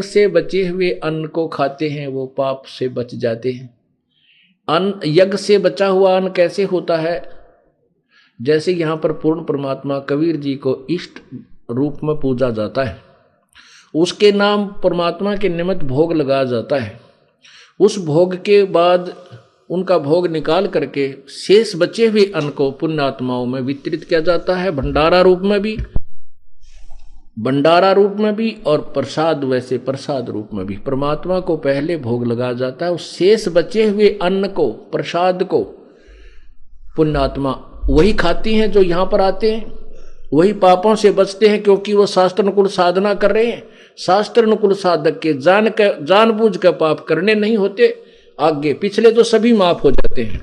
से बचे हुए अन्न को खाते हैं वो पाप से बच जाते हैं। अन्न, यज्ञ से बचा हुआ अन्न कैसे होता है? जैसे यहाँ पर पूर्ण परमात्मा कबीर जी को इष्ट रूप में पूजा जाता है, उसके नाम परमात्मा के निमित्त भोग लगाया जाता है। उस भोग के बाद उनका भोग निकाल करके शेष बचे हुए अन्न को पुण्यात्माओं में वितरित किया जाता है, भंडारा रूप में भी और प्रसाद, वैसे प्रसाद रूप में भी। परमात्मा को पहले भोग लगाया जाता है, उस शेष बचे हुए अन्न को, प्रसाद को पुण्यात्मा वही खाती हैं जो यहाँ पर आते हैं, वही पापों से बचते हैं, क्योंकि वो शास्त्रानुकूल साधना कर रहे हैं। शास्त्रानुकूल साधक के जानबूझ के पाप करने नहीं होते। आगे पिछले तो सभी माफ हो जाते हैं,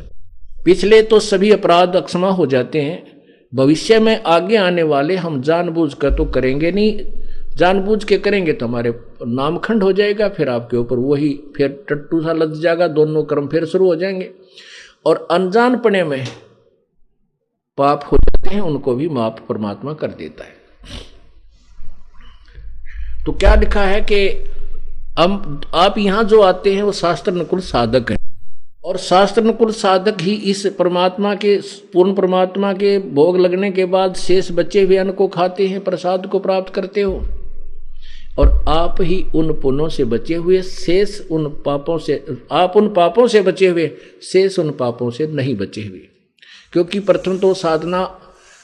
पिछले तो सभी अपराध अक्षमा हो जाते हैं। भविष्य में आगे आने वाले हम जानबूझ कर तो करेंगे नहीं, जानबूझ के करेंगे तो हमारे नामखंड हो जाएगा, फिर आपके ऊपर वही फिर टट्टू सा लग जाएगा, दोनों कर्म फिर शुरू हो जाएंगे। और अनजानपने में पाप हो जाते हैं, उनको भी माफ परमात्मा कर देता है। तो क्या लिखा है कि आप यहां जो आते हैं वो शास्त्रानुकूल साधक हैं, और शास्त्रानुकूल साधक ही इस परमात्मा के, पूर्ण परमात्मा के भोग लगने के बाद शेष बचे हुए अन्न को खाते हैं, प्रसाद को प्राप्त करते हो। और आप ही उन पुण्यों से बचे हुए, शेष उन पापों से, आप उन पापों से बचे हुए, शेष उन पापों से नहीं बचे हुए। क्योंकि प्रथम तो साधना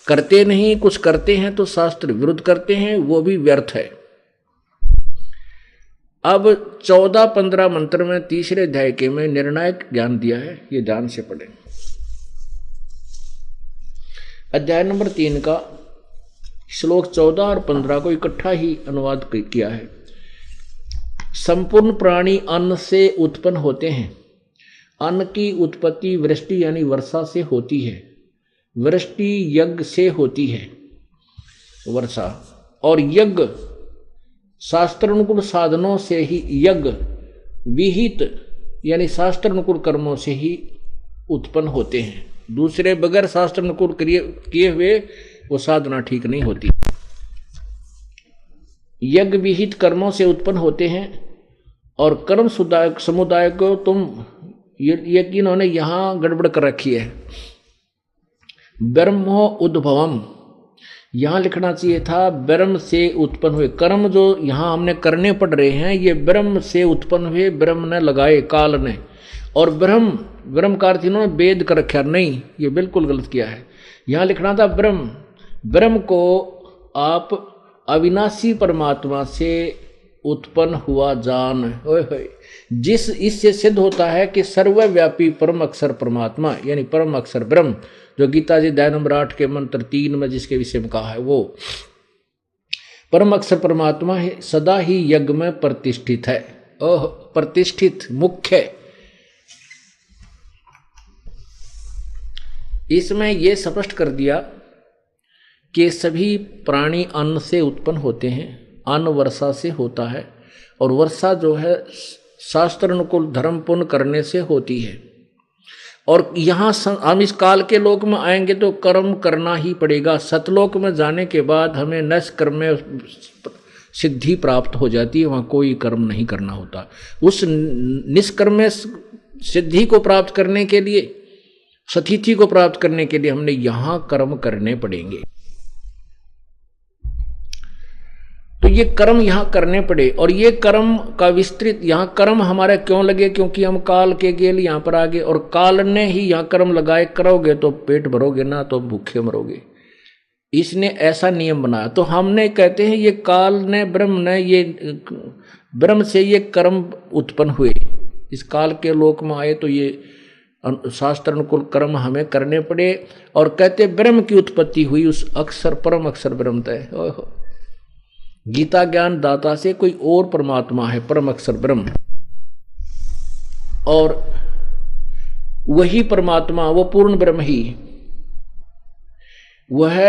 करते नहीं, कुछ करते हैं तो शास्त्र विरुद्ध करते हैं, वो भी व्यर्थ है। अब 14-15 मंत्र में तीसरे अध्याय के में निर्णायक ज्ञान दिया है, ये ध्यान से पढ़ें। अध्याय नंबर 3 का श्लोक 14 और 15 को इकट्ठा ही अनुवाद किया है। संपूर्ण प्राणी अन्न से उत्पन्न होते हैं। अन्न की उत्पत्ति वृष्टि यानी वर्षा से होती है। वृष्टि यज्ञ से होती है, वर्षा, और यज्ञ शास्त्रानुकूल साधनों से ही, यज्ञ विहित यानी शास्त्रानुकूल कर्मों से ही उत्पन्न होते हैं। दूसरे बगैर शास्त्रानुकूल किए हुए वो साधना ठीक नहीं होती। यज्ञ विहित कर्मों से उत्पन्न होते हैं। और कर्म समुदाय को तुम ये इन्होंने यहां गड़बड़ कर रखी है। ब्रह्मो उद्भवम, यहां लिखना चाहिए था ब्रह्म से उत्पन्न हुए। कर्म जो यहां हमने करने पड़ रहे हैं ये ब्रह्म से उत्पन्न हुए, ब्रह्म ने लगाए, काल ने। और ब्रह्म का अर्थ इन्होंने वेद कर रखा, नहीं, ये बिल्कुल गलत किया है। यहां लिखना था ब्रह्म को आप अविनाशी परमात्मा से उत्पन्न हुआ जान, जिस इससे सिद्ध होता है कि सर्वव्यापी परम अक्षर परमात्मा यानी परम अक्षर ब्रह्म, जो गीता जी अध्याय नंबर 8 के मंत्र 3 में जिसके विषय में कहा है, वो परम अक्षर परमात्मा है, सदा ही यज्ञ में प्रतिष्ठित है। प्रतिष्ठित, मुख्य। इसमें यह स्पष्ट कर दिया कि सभी प्राणी अन्न से उत्पन्न होते हैं। अन्न वर्षा से होता है, और वर्षा जो है शास्त्रानुकूल धर्म पुण्य करने से होती है। और यहाँ हम इस काल के लोक में आएंगे तो कर्म करना ही पड़ेगा। सतलोक में जाने के बाद हमें निष्कर्म में सिद्धि प्राप्त हो जाती है, वहाँ कोई कर्म नहीं करना होता। उस निष्कर्म में सिद्धि को प्राप्त करने के लिए, सतिथि को प्राप्त करने के लिए हमने यहाँ कर्म करने पड़ेंगे। तो ये कर्म यहाँ करने पड़े, और ये कर्म का विस्तृत यहाँ कर्म हमारे क्यों लगे? क्योंकि हम काल के गेल यहाँ पर आ गए, और काल ने ही यहाँ कर्म लगाए। करोगे तो पेट भरोगे, ना तो भूखे मरोगे। इसने ऐसा नियम बनाया। तो हमने कहते हैं ये काल ने, ब्रह्म ने, ये ब्रह्म से ये कर्म उत्पन्न हुए, इस काल के लोक में आए, तो ये शास्त्रानुकूल कर्म हमें करने पड़े। और कहते ब्रह्म की उत्पत्ति हुई उस अक्षर, परम अक्षर ब्रह्म तय। गीता ज्ञान दाता से कोई और परमात्मा है, परम अक्षर ब्रह्म, और वही परमात्मा, वो पूर्ण ब्रह्म ही वह।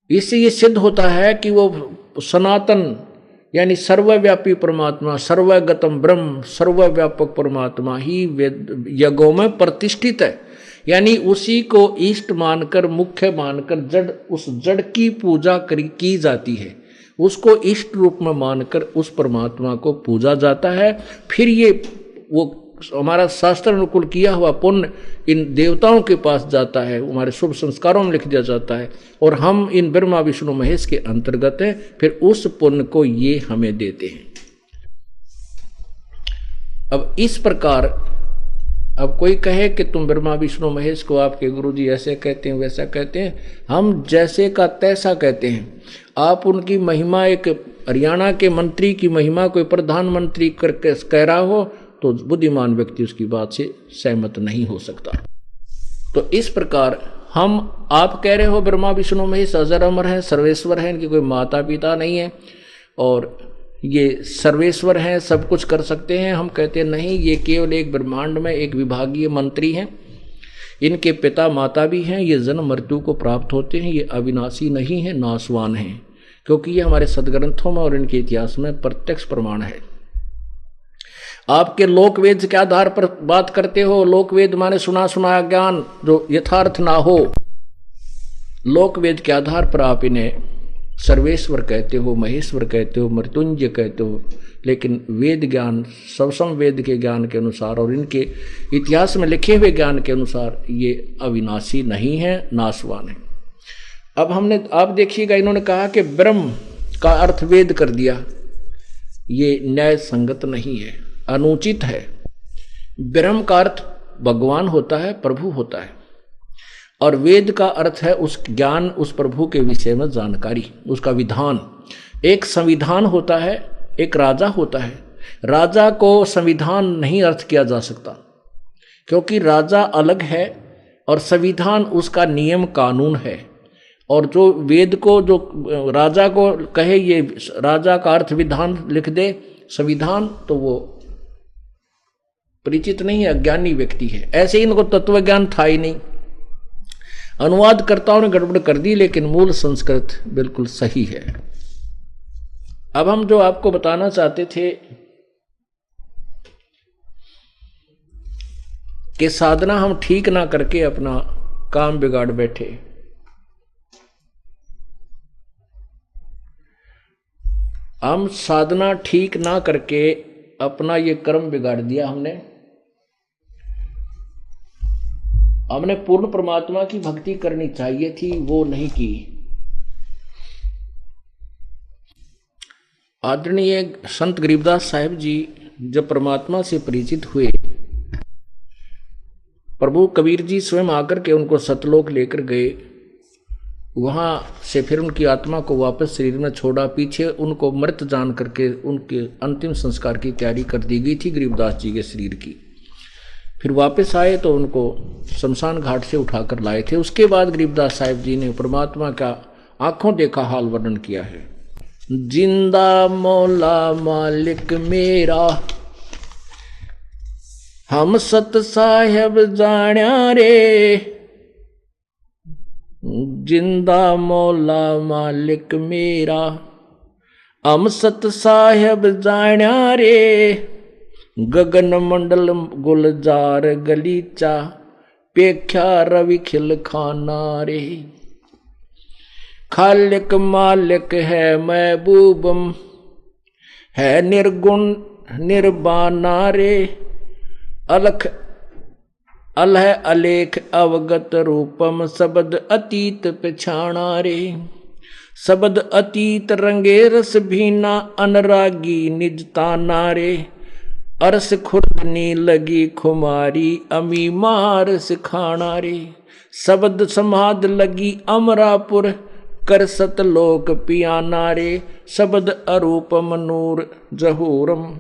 इससे ये सिद्ध होता है कि वो सनातन यानी सर्वव्यापी परमात्मा, सर्वगतम ब्रह्म, सर्वव्यापक परमात्मा ही यज्ञों में प्रतिष्ठित है। यानी उसी को इष्ट मानकर, मुख्य मानकर जड़, उस जड़ की पूजा की जाती है। उसको इष्ट रूप में मानकर उस परमात्मा को पूजा जाता है। फिर ये वो हमारा शास्त्र अनुकूल किया हुआ पुण्य इन देवताओं के पास जाता है, हमारे शुभ संस्कारों में लिख दिया जाता है, और हम इन ब्रह्मा विष्णु महेश के अंतर्गत हैं। फिर उस पुण्य को ये हमें देते हैं। अब इस प्रकार, अब कोई कहे कि तुम ब्रह्मा विष्णु महेश को आपके गुरुजी ऐसे कहते हैं वैसा कहते हैं, हम जैसे का तैसा कहते हैं। आप उनकी महिमा, एक हरियाणा के मंत्री की महिमा कोई प्रधानमंत्री करके कह रहा हो तो बुद्धिमान व्यक्ति उसकी बात से सहमत नहीं हो सकता। तो इस प्रकार हम, आप कह रहे हो ब्रह्मा विष्णु महेश अजर अमर है, सर्वेश्वर है, इनके कोई माता पिता नहीं है और ये सर्वेश्वर हैं, सब कुछ कर सकते हैं। हम कहते हैं नहीं, ये केवल एक ब्रह्मांड में एक विभागीय मंत्री हैं, इनके पिता माता भी हैं, ये जन्म मृत्यु को प्राप्त होते हैं, ये अविनाशी नहीं है, नाशवान हैं, क्योंकि ये हमारे सदग्रंथों में और इनके इतिहास में प्रत्यक्ष प्रमाण है। आपके लोकवेद के आधार पर बात करते हो, लोकवेद माने सुना सुनाया ज्ञान जो यथार्थ ना हो, लोकवेद के आधार पर आप इन्हें सर्वेश्वर कहते हो, महेश्वर कहते हो, मृत्युंजय कहते हो, लेकिन वेद ज्ञान, सबसम वेद के ज्ञान के अनुसार और इनके इतिहास में लिखे हुए ज्ञान के अनुसार ये अविनाशी नहीं है, नाशवान है। अब हमने, आप देखिएगा, इन्होंने कहा कि ब्रह्म का अर्थ वेद कर दिया, ये न्याय संगत नहीं है, अनुचित है। ब्रह्म का अर्थ भगवान होता है, प्रभु होता है, और वेद का अर्थ है उस ज्ञान, उस प्रभु के विषय में जानकारी, उसका विधान। एक संविधान होता है, एक राजा होता है। राजा को संविधान नहीं अर्थ किया जा सकता, क्योंकि राजा अलग है और संविधान उसका नियम कानून है। और जो वेद को, जो राजा को कहे ये राजा का अर्थ विधान लिख दे संविधान, तो वो परिचित नहीं है, अज्ञानी व्यक्ति है। ऐसे ही इनको तत्व ज्ञान था ही नहीं। अनुवादकर्ताओं ने गड़बड़ कर दी, लेकिन मूल संस्कृत बिल्कुल सही है। अब हम जो आपको बताना चाहते थे कि साधना हम ठीक ना करके अपना काम बिगाड़ बैठे। हम साधना ठीक ना करके अपना ये कर्म बिगाड़ दिया हमने पूर्ण परमात्मा की भक्ति करनी चाहिए थी, वो नहीं की। आदरणीय संत गरीबदास साहिब जी जब परमात्मा से परिचित हुए, प्रभु कबीर जी स्वयं आकर के उनको सतलोक लेकर गए। वहां से फिर उनकी आत्मा को वापस शरीर में छोड़ा। पीछे उनको मृत जान करके उनके अंतिम संस्कार की तैयारी कर दी गई थी गरीबदास जी के शरीर की। फिर वापस आए तो उनको शमशान घाट से उठाकर लाए थे। उसके बाद गरीबदास साहिब जी ने परमात्मा का आंखों देखा हाल वर्णन किया है। जिंदा मौला मालिक मेरा, हम सत साहेब जाण्या रे। जिंदा मौला मालिक मेरा, हम सत साहेब जाण्या रे। गगन मंडल गुलजार गलीचा, पेख्या रवि खिल खाना रे। खालिक मालिक है महबूबम, है निर्गुण निर्बाना रे। अलख अलह अलेख अवगत रूपम, शब्द अतीत पिछाणा रे। शब्द अतीत रंगे रस भीना, अनुरागी निज ताना रे। अरस खुर्दनी लगी खुमारी, अमी मार सिखाना रे। शब्द समाध लगी अमरापुर, कर सतलोक पियाना रे। शब्द अरूपम नूर जहूरम,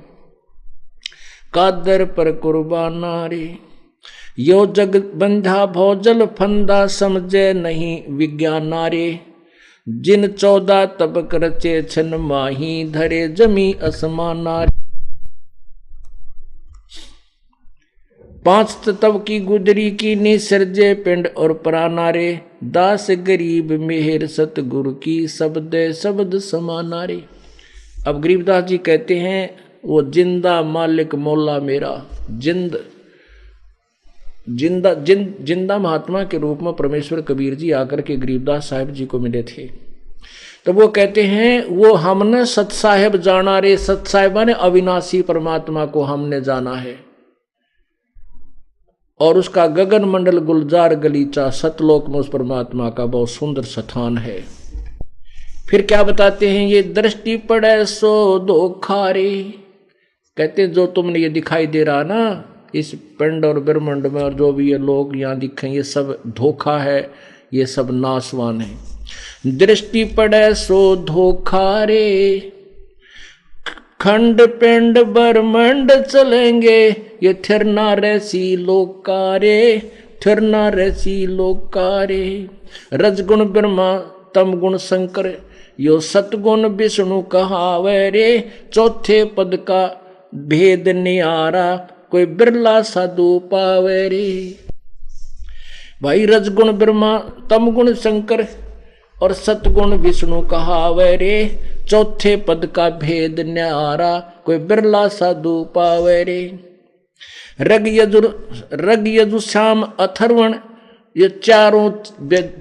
कादर पर कुर्बाना रे। यो जग बंधा भोजल फंदा, समझे नहीं विज्ञाना रे। जिन 14 तबक रचे छन माही, धरे जमी असमाना रे। 5 तत्व की गुदरी की निसर्जे पिंड और प्राणा रे। दास गरीब मेहर सतगुरु की, शब्द शब्द समाना रे। अब गरीबदास जी कहते हैं वो जिंदा मालिक मौला मेरा, जिंदा महात्मा के रूप में परमेश्वर कबीर जी आकर के गरीबदास साहिब जी को मिले थे। तो वो कहते हैं वो हमने सत साहेब जाना रे, सत साहेबा ने अविनाशी परमात्मा को हमने जाना है, और उसका गगन मंडल गुलजार गलीचा सतलोक में उस परमात्मा का बहुत सुंदर स्थान है। फिर क्या बताते हैं, ये दृष्टि पड़े सो धोखा रे, कहते हैं जो तुमने ये दिखाई दे रहा ना इस पिंड और ब्रह्मांड में, और जो भी ये लोग यहाँ दिखे ये सब धोखा है, ये सब नाशवान है। दृष्टि पड़े सो धोखा रे, खंड पिंड ब्रह्मांड चलेंगे, ये थिरना रैसी लोकारे, थिरना रैसी लोकारे। रजगुण ब्रह्मा तम गुण शंकर, यो सतगुण विष्णु कहावे रे, चौथे पद का भेद नियारा, कोई बिरला साधु पावे रे। भाई रजगुण ब्रह्मा तम गुण शंकर और सतगुण विष्णु कहावे रे, चौथे पद का भेद न्यारा, कोई बिरला साधु पावे रे। रग यजु श्याम अथर्वण, ये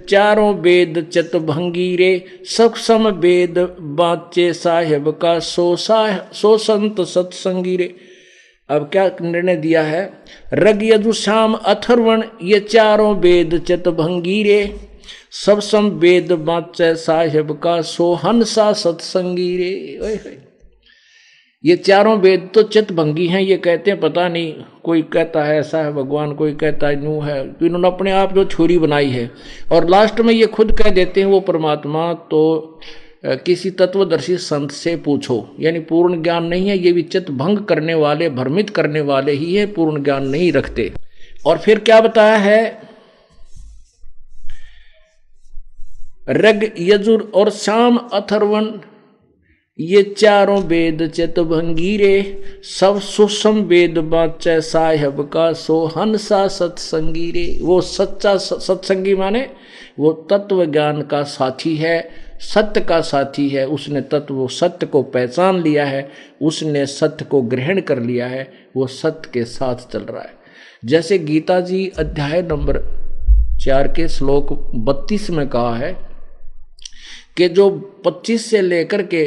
चारों वेद चित भंगी रे, सक्षम वेद बाचे साहेब का, सो संत सत्संगी रे। अब क्या निर्णय दिया है, रग यजु श्याम अथर्वण, ये चारों वेद चित भंगी रे, सब सम वेद बाचे साहेब का, सो हंसा सत्संगी रे। ये चारों वेद तो चित भंगी हैं, ये कहते हैं पता नहीं, कोई कहता है ऐसा है भगवान, कोई कहता है न्यू है, तो इन्होंने अपने आप जो थ्योरी बनाई है, और लास्ट में ये खुद कह देते हैं वो परमात्मा तो किसी तत्वदर्शी संत से पूछो, यानी पूर्ण ज्ञान नहीं है, ये भी चित भंग करने वाले, भ्रमित करने वाले ही है, पूर्ण ज्ञान नहीं रखते। और फिर क्या बताया है, रग यजुर और श्याम अथर्वण, ये चारों वेद चित भंगी रे, सब सुषम वेद बाचे साहेब का, सो हंसा सत्संगी रे। वो सच्चा सत्संगी माने वो तत्व ज्ञान का साथी है, सत्य का साथी है, उसने तत्व सत्य को पहचान लिया है, उसने सत्य को ग्रहण कर लिया है, वो सत्य के साथ चल रहा है। जैसे गीता जी अध्याय नंबर 4 के श्लोक 32 में कहा है कि जो 25 से लेकर के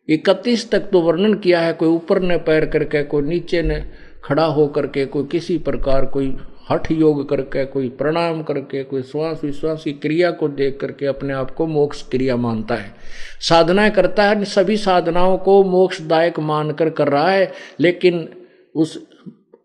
31 तक तो वर्णन किया है, कोई ऊपर ने पैर करके, कोई नीचे ने खड़ा होकर के, कोई किसी प्रकार कोई हठ योग करके, कोई प्रणाम करके, कोई श्वास विश्वास की क्रिया को देख करके अपने आप को मोक्ष क्रिया मानता है, साधनाएं करता है, सभी साधनाओं को मोक्षदायक मानकर कर रहा है। लेकिन उस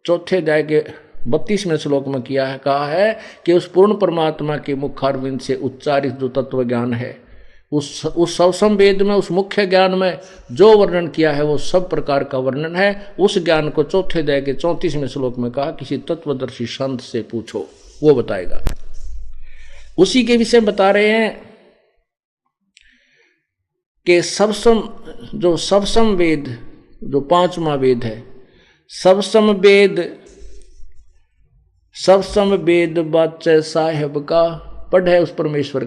चौथे अध्याय के 32वें श्लोक में कहा है कि उस पूर्ण परमात्मा के मुखारविंद से उच्चारित जो तत्व ज्ञान है, उस सवसम वेद में, उस मुख्य ज्ञान में जो वर्णन किया है वो सब प्रकार का वर्णन है। उस ज्ञान को चौथे अध्याय के 34वें श्लोक में कहा किसी तत्वदर्शी संत से पूछो, वो बताएगा। उसी के विषय बता रहे हैं कि सबसम वेद जो 5वां वेद है, सबसम वेद बाचे साहेब का, पढ़े उस परमेश्वर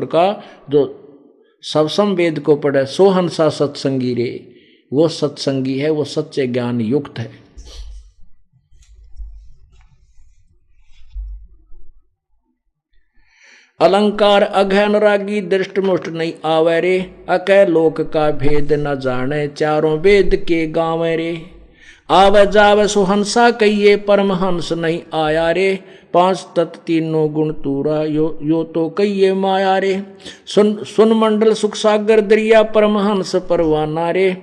का जो सबसम वेद को पढ़े, सो हंसा सत्संगी रे, वो सत्संगी है, वो सच्चे ज्ञान युक्त है। अलंकार अघन रागी दृष्टमुष्ट नहीं आवे रे, अकय लोक का भेद न जाने, चारों वेद के गावे रे। आवे जावे सुहंसा कहिए, परमहंस नहीं आया रे, 5 तत्व तीनों गुण तूरा, यो तो कहिए माया रे। सुन मंडल सुख सागर दरिया, परमहंस परवाना रे,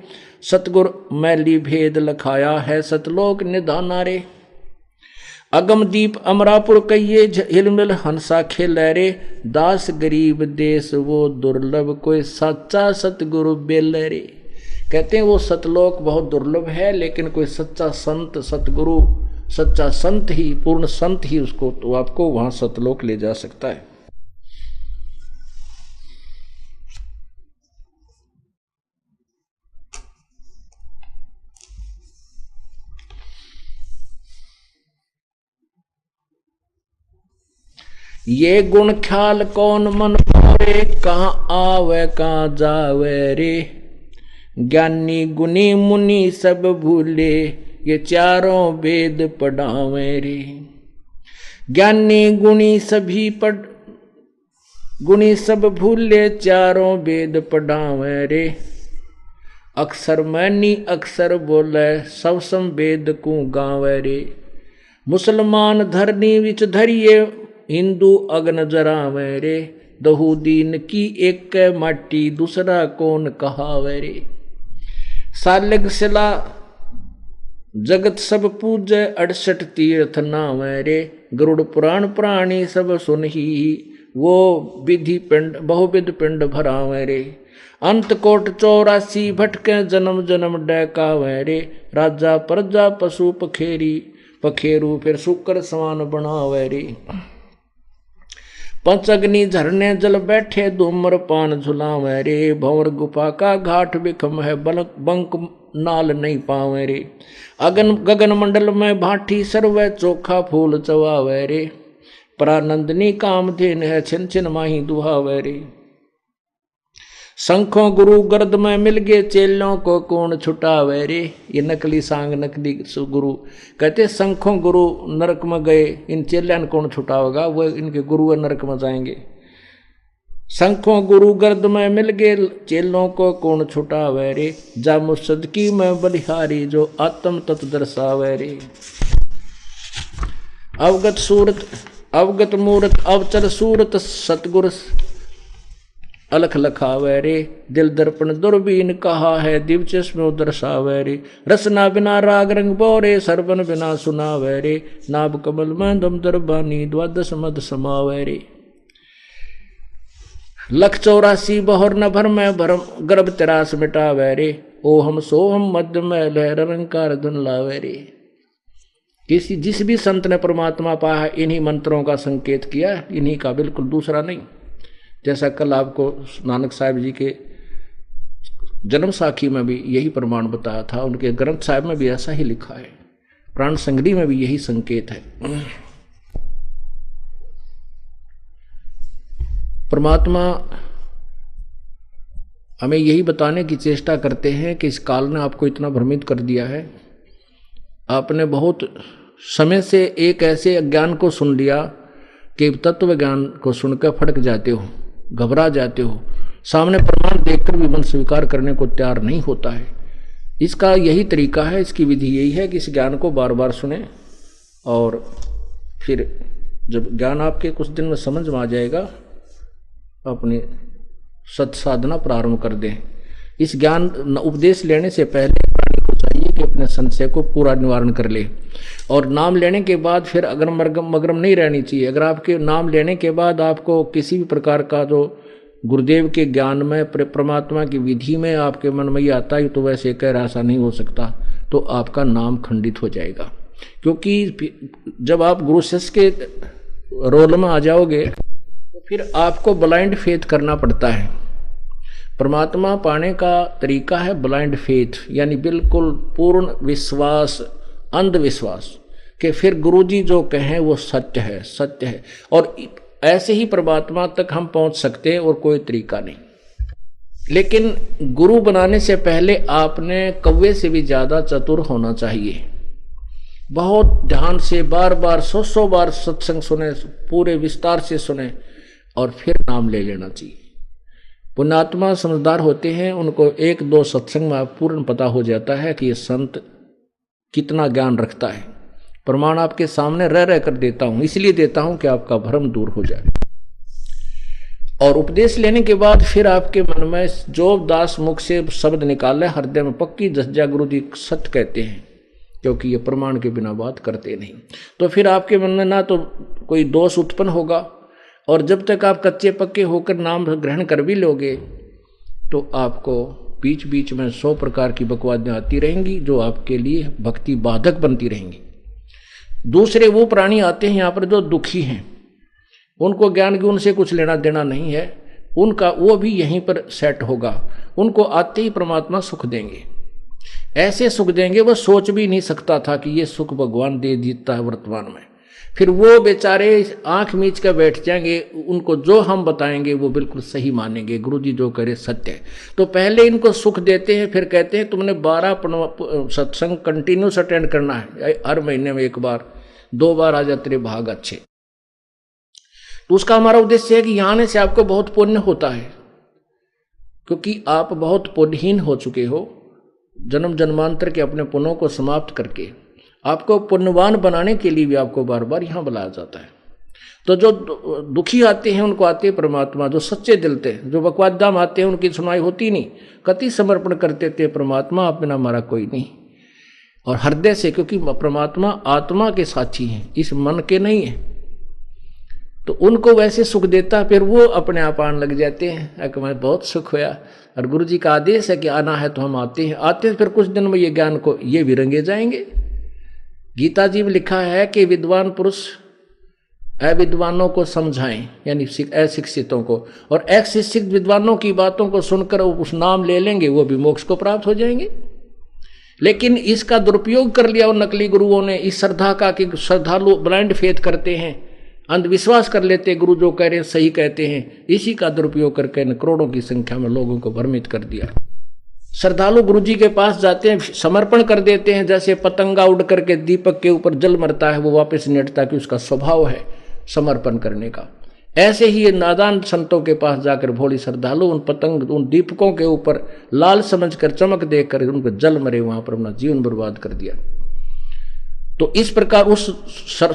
सतगुर मैली भेद लखाया है, सतलोक निधाना रे। अगम दीप अमरापुर कहिए, हिलमिल हंसा खेलै रे, दास गरीब देश वो दुर्लभ, कोई सच्चा सतगुरु बेल रे। कहते हैं वो सतलोक बहुत दुर्लभ है, लेकिन कोई सच्चा संत, सतगुरु, सच्चा संत ही, पूर्ण संत ही उसको, तो आपको वहां सतलोक ले जा सकता है। ये गुण ख्याल कौन मन पावे, कहाँ आवे कहाँ जावे रे, ज्ञानी गुनी मुनि सब भूले, ये चारों वेद पढ़ावे रे। ज्ञानी गुणी सभी गुणी सब भूले चारों वेद पढ़ावे रे, अक्षर मैनी अक्षर बोले सब सम वेद को गावे रे। मुसलमान धरनी विच धरिए हिंदू अग्न जरावे रे, दहु दीन की एक माटी दूसरा कौन कहावे रे। सालग सिला जगत सब पूजे 68 तीर्थ नावे रे, गरुड़ पुराण प्राणी सब सुनही वो विधि पिंड बहुविध पिंड भरावे रे। अंत कोट 84 भटके जन्म जन्म डैकावे रे, राजा प्रजा पशु पखेरी पखेरु फिर शुक्र समान बनावे रे। पंच अग्नि झरने जल बैठे धूम्र पान झुलावे रे, भंवर गुफा का घाट बिखम है बंक नाल नहीं पावे रे। अगन गगन मंडल में भाटी सर्व चोखा फूल चवावे रे, परानंदनी कामधेन है छिन छिन माही दुहावे रे। शंखों गुरु गर्द में मिल गए चेलों को कौन छुटावे रे। ये नकली सांग नकली गुरु कहते शंखों गुरु नरक में गए, इन चेल्यान कौन छुटावेगा, वो इनके गुरु नरक में जाएंगे। शंखों गुरु गर्द में मिल गए चेलों को कौन छुटावे रे, जा मुसदकी में बलिहारी जो आत्म तत्व दर्शावे रे। अवगत सूरत अवगत मूरत अवचल सूरत सतगुर अलख लखावे रे, दिल दर्पण दुर्बीन कहा है दिव चश्मे दर्शावे रे। रसना बिना राग रंग बोरे सरबन बिना सुनावे रे, नाभ कमल में दम दरबानी द्वादश मद समावे रे। लख 84 बहुर न भर में भरम गर्भ 83 मिटावे रे, ओ हम सो हम मध्य में लहर रंकार धुन लावे रे। किसी जिस भी संत ने परमात्मा पाया इन्हीं मंत्रों का संकेत किया, इन्हीं का, बिल्कुल दूसरा नहीं। जैसा कल आपको नानक साहब जी के जन्म साखी में भी यही प्रमाण बताया था, उनके ग्रंथ साहब में भी ऐसा ही लिखा है, प्राण संगरी में भी यही संकेत है। परमात्मा हमें यही बताने की चेष्टा करते हैं कि इस काल ने आपको इतना भ्रमित कर दिया है, आपने बहुत समय से एक ऐसे अज्ञान को सुन लिया कि तत्व ज्ञान को सुनकर फटक जाते हो, घबरा जाते हो, सामने प्रमाण देखकर भी मन स्वीकार करने को तैयार नहीं होता है। इसका यही तरीका है, इसकी विधि यही है कि इस ज्ञान को बार बार सुने और फिर जब ज्ञान आपके कुछ दिन में समझ में आ जाएगा अपनी सत साधना प्रारंभ कर दें। इस ज्ञान उपदेश लेने से पहले प्राणी को चाहिए कि अपने संशय को पूरा निवारण कर ले, और नाम लेने के बाद फिर अगर मगरम नहीं रहनी चाहिए। अगर आपके नाम लेने के बाद आपको किसी भी प्रकार का जो गुरुदेव के ज्ञान में परमात्मा की विधि में आपके मन में ये आता है तो वैसे कह रहा ऐसा नहीं हो सकता, तो आपका नाम खंडित हो जाएगा। क्योंकि जब आप गुरु शिष्य के रोल में आ जाओगे तो फिर आपको ब्लाइंड फेथ करना पड़ता है। परमात्मा पाने का तरीका है ब्लाइंड फेथ, यानी बिल्कुल पूर्ण विश्वास, अंधविश्वास कि फिर गुरुजी जो कहें वो सत्य है, सत्य है। और ऐसे ही परमात्मा तक हम पहुंच सकते हैं और कोई तरीका नहीं। लेकिन गुरु बनाने से पहले आपने कौवे से भी ज्यादा चतुर होना चाहिए। बहुत ध्यान से बार बार 100 बार सत्संग सुने, पूरे विस्तार से सुने और फिर नाम ले लेना चाहिए। पुण्यात्मा समझदार होते हैं, उनको 1-2 सत्संग में पूर्ण पता हो जाता है कि ये संत कितना ज्ञान रखता है। प्रमाण आपके सामने रह रह कर देता हूं, इसलिए देता हूं कि आपका भ्रम दूर हो जाए। और उपदेश लेने के बाद फिर आपके मन में जो दास मुख से शब्द निकाले हृदय में पक्की जज्जा गुरु जी सत्य कहते हैं, क्योंकि ये प्रमाण के बिना बात करते नहीं। तो फिर आपके मन में ना तो कोई दोष उत्पन्न होगा, और जब तक आप कच्चे पक्के होकर नाम ग्रहण कर भी लोगे तो आपको बीच बीच में 100 प्रकार की बकवादियाँ आती रहेंगी जो आपके लिए भक्ति बाधक बनती रहेंगी। दूसरे वो प्राणी आते हैं यहाँ पर जो दुखी हैं, उनको ज्ञान गुण से कुछ लेना देना नहीं है, उनका वो भी यहीं पर सेट होगा। उनको आते ही परमात्मा सुख देंगे, ऐसे सुख देंगे वो सोच भी नहीं सकता था कि ये सुख भगवान दे देता है वर्तमान में। फिर वो बेचारे आंख मीच कर बैठ जाएंगे, उनको जो हम बताएंगे वो बिल्कुल सही मानेंगे, गुरुजी जो करे सत्य है। तो पहले इनको सुख देते हैं, फिर कहते हैं तुमने 12 सत्संग कंटिन्यूस अटेंड करना है, हर महीने में 1 बार 2 बार आ जा तेरे भाग अच्छे। तो उसका हमारा उद्देश्य है कि यहाँ आने से आपको बहुत पुण्य होता है, क्योंकि आप बहुत पुण्यहीन हो चुके हो। जन्म जन्मांतर के अपने पुण्यों को समाप्त करके आपको पुण्यवान बनाने के लिए भी आपको बार बार यहाँ बुलाया जाता है। तो जो दुखी आते हैं उनको आते हैं परमात्मा, जो सच्चे दिल थे, जो बकवादाम आते हैं उनकी सुनाई होती नहीं, कति समर्पण करते थे परमात्मा आप बिना हमारा कोई नहीं, और हृदय से, क्योंकि परमात्मा आत्मा के साथी हैं, इस मन के नहीं है। तो उनको वैसे सुख देता, फिर वो अपने आप आने लग जाते हैं कि मैं बहुत सुख होया, और गुरु जी का आदेश है कि आना है तो हम आते हैं। आते फिर कुछ दिन में ये ज्ञान को ये भी रंगे जाएंगे। गीता जी में लिखा है कि विद्वान पुरुष अविद्वानों को समझाएं, यानी अशिक्षितों को, और अशिक्षित विद्वानों की बातों को सुनकर उस नाम ले लेंगे, वो भी मोक्ष को प्राप्त हो जाएंगे। लेकिन इसका दुरुपयोग कर लिया उन नकली गुरुओं ने, इस श्रद्धा का कि श्रद्धालु ब्लाइंड फेथ करते हैं, अंधविश्वास कर लेते, गुरु जो कह रहे हैं सही कहते हैं, इसी का दुरुपयोग करके करोड़ों की संख्या में लोगों को भ्रमित कर दिया। श्रद्धालु गुरु जी के पास जाते हैं, समर्पण कर देते हैं, जैसे पतंगा उड़ करके दीपक के ऊपर जल मरता है, वो वापस निकलता, कि उसका स्वभाव है समर्पण करने का। ऐसे ही नादान संतों के पास जाकर भोली श्रद्धालु उन पतंग, उन दीपकों के ऊपर लाल समझकर, चमक देखकर उनको जल मरे, वहां पर अपना जीवन बर्बाद कर दिया। तो इस प्रकार उस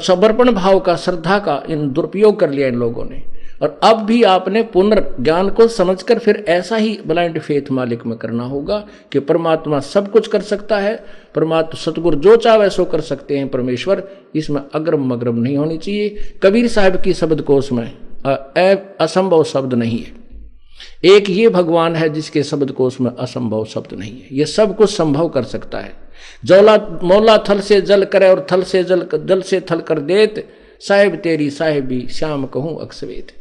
समर्पण भाव का, श्रद्धा का इन दुरुपयोग कर लिया इन लोगों ने। और अब भी आपने पुनर्ज्ञान को समझकर फिर ऐसा ही ब्लाइंड फेथ मालिक में करना होगा कि परमात्मा सब कुछ कर सकता है, परमात्मा सतगुरु जो चाहे सो कर सकते हैं परमेश्वर, इसमें अग्रम मग्रम नहीं होनी चाहिए। कबीर साहब की शब्द कोश में असंभव शब्द नहीं है। एक ये भगवान है जिसके शब्द कोश में असंभव शब्द नहीं है, ये सब कुछ संभव कर सकता है। जौला मौला थल से जल करे और थल से जल से थल कर देत, साहिब तेरी साहिबी श्याम कहूं अक्सवेत।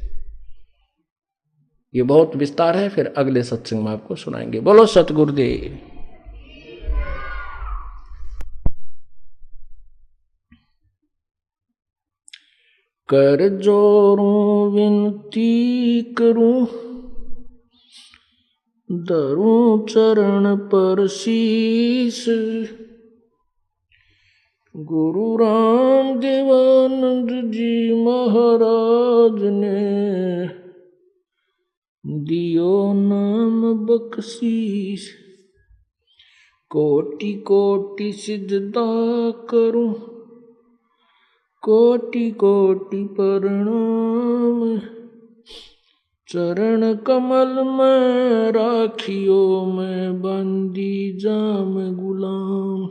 ये बहुत विस्तार है, फिर अगले सत्संग में आपको सुनाएंगे। बोलो सतगुरुदेव। कर जोरूं विनती करूं, धरूं चरण पर शीस, गुरु राम देवानंद जी महाराज ने दियो नाम बख्शीश। कोटि कोटि सिजदा करूं, कोटि कोटि प्रणाम, चरण कमल में राखियो मैं बंदी जाम गुलाम।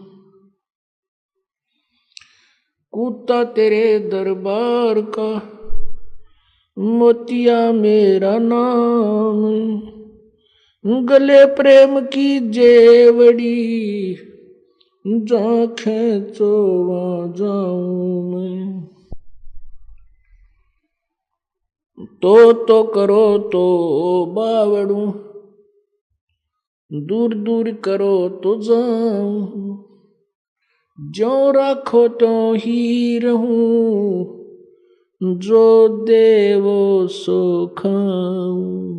कूता तेरे दरबार का, मोतिया मेरा नाम, गले प्रेम की जेवड़ी, जा खेचो वहाँ जाऊं मैं। तो करो तो बावड़ू, दूर दूर करो तो जाऊं, ज्यों राखो तो ही रहूं, जो देवो सो खाऊं।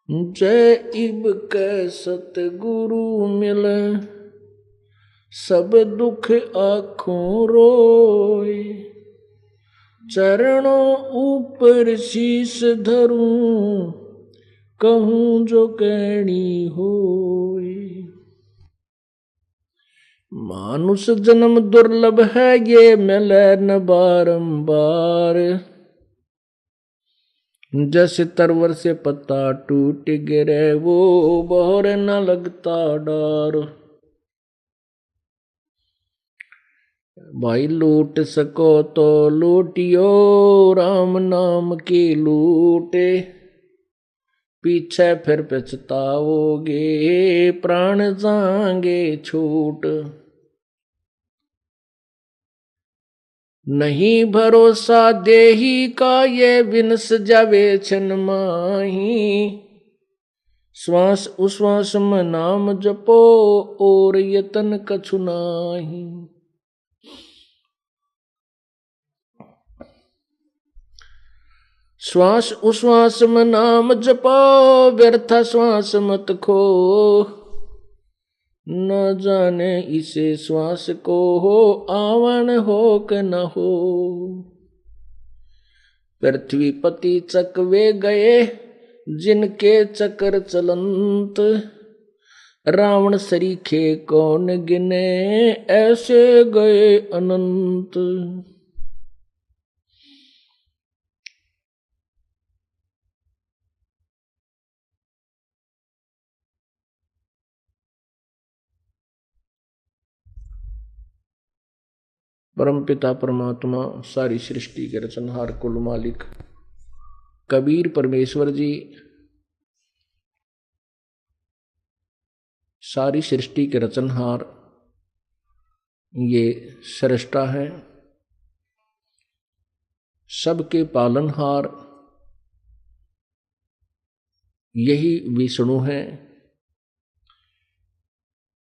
जय इब के सतगुरु मिले, सब दुख आँखों रोए, चरणों ऊपर शीश धरूं, कहूं जो कहनी होए। मानुष जन्म दुर्लभ है, ये मिले न बारंबार, जैसे तरवर से पत्ता टूट गिरे, वो बहर न लगता डार। भाई लूट सको तो लूटियो, राम नाम की लूटे, पीछे फिर पछताओगे, प्राण जाएंगे छूट। नहीं भरोसा देही का, ये विनस जावे छन माही, श्वास उश्वास में नाम जपो, और यतन कछु नाही। श्वास उश्वास में नाम जपो, व्यर्थ श्वास मत खो, न जाने इसे श्वास को हो, आवन हो कि न हो। पृथ्वी पति चकवे गए जिनके चक्र चलंत, रावण सरीखे कौन गिने ऐसे गए अनंत। परमपिता परमात्मा सारी सृष्टि के रचनहार कुल मालिक कबीर परमेश्वर जी सारी सृष्टि के रचनहार, ये सृष्टा है, सबके पालनहार यही विष्णु है,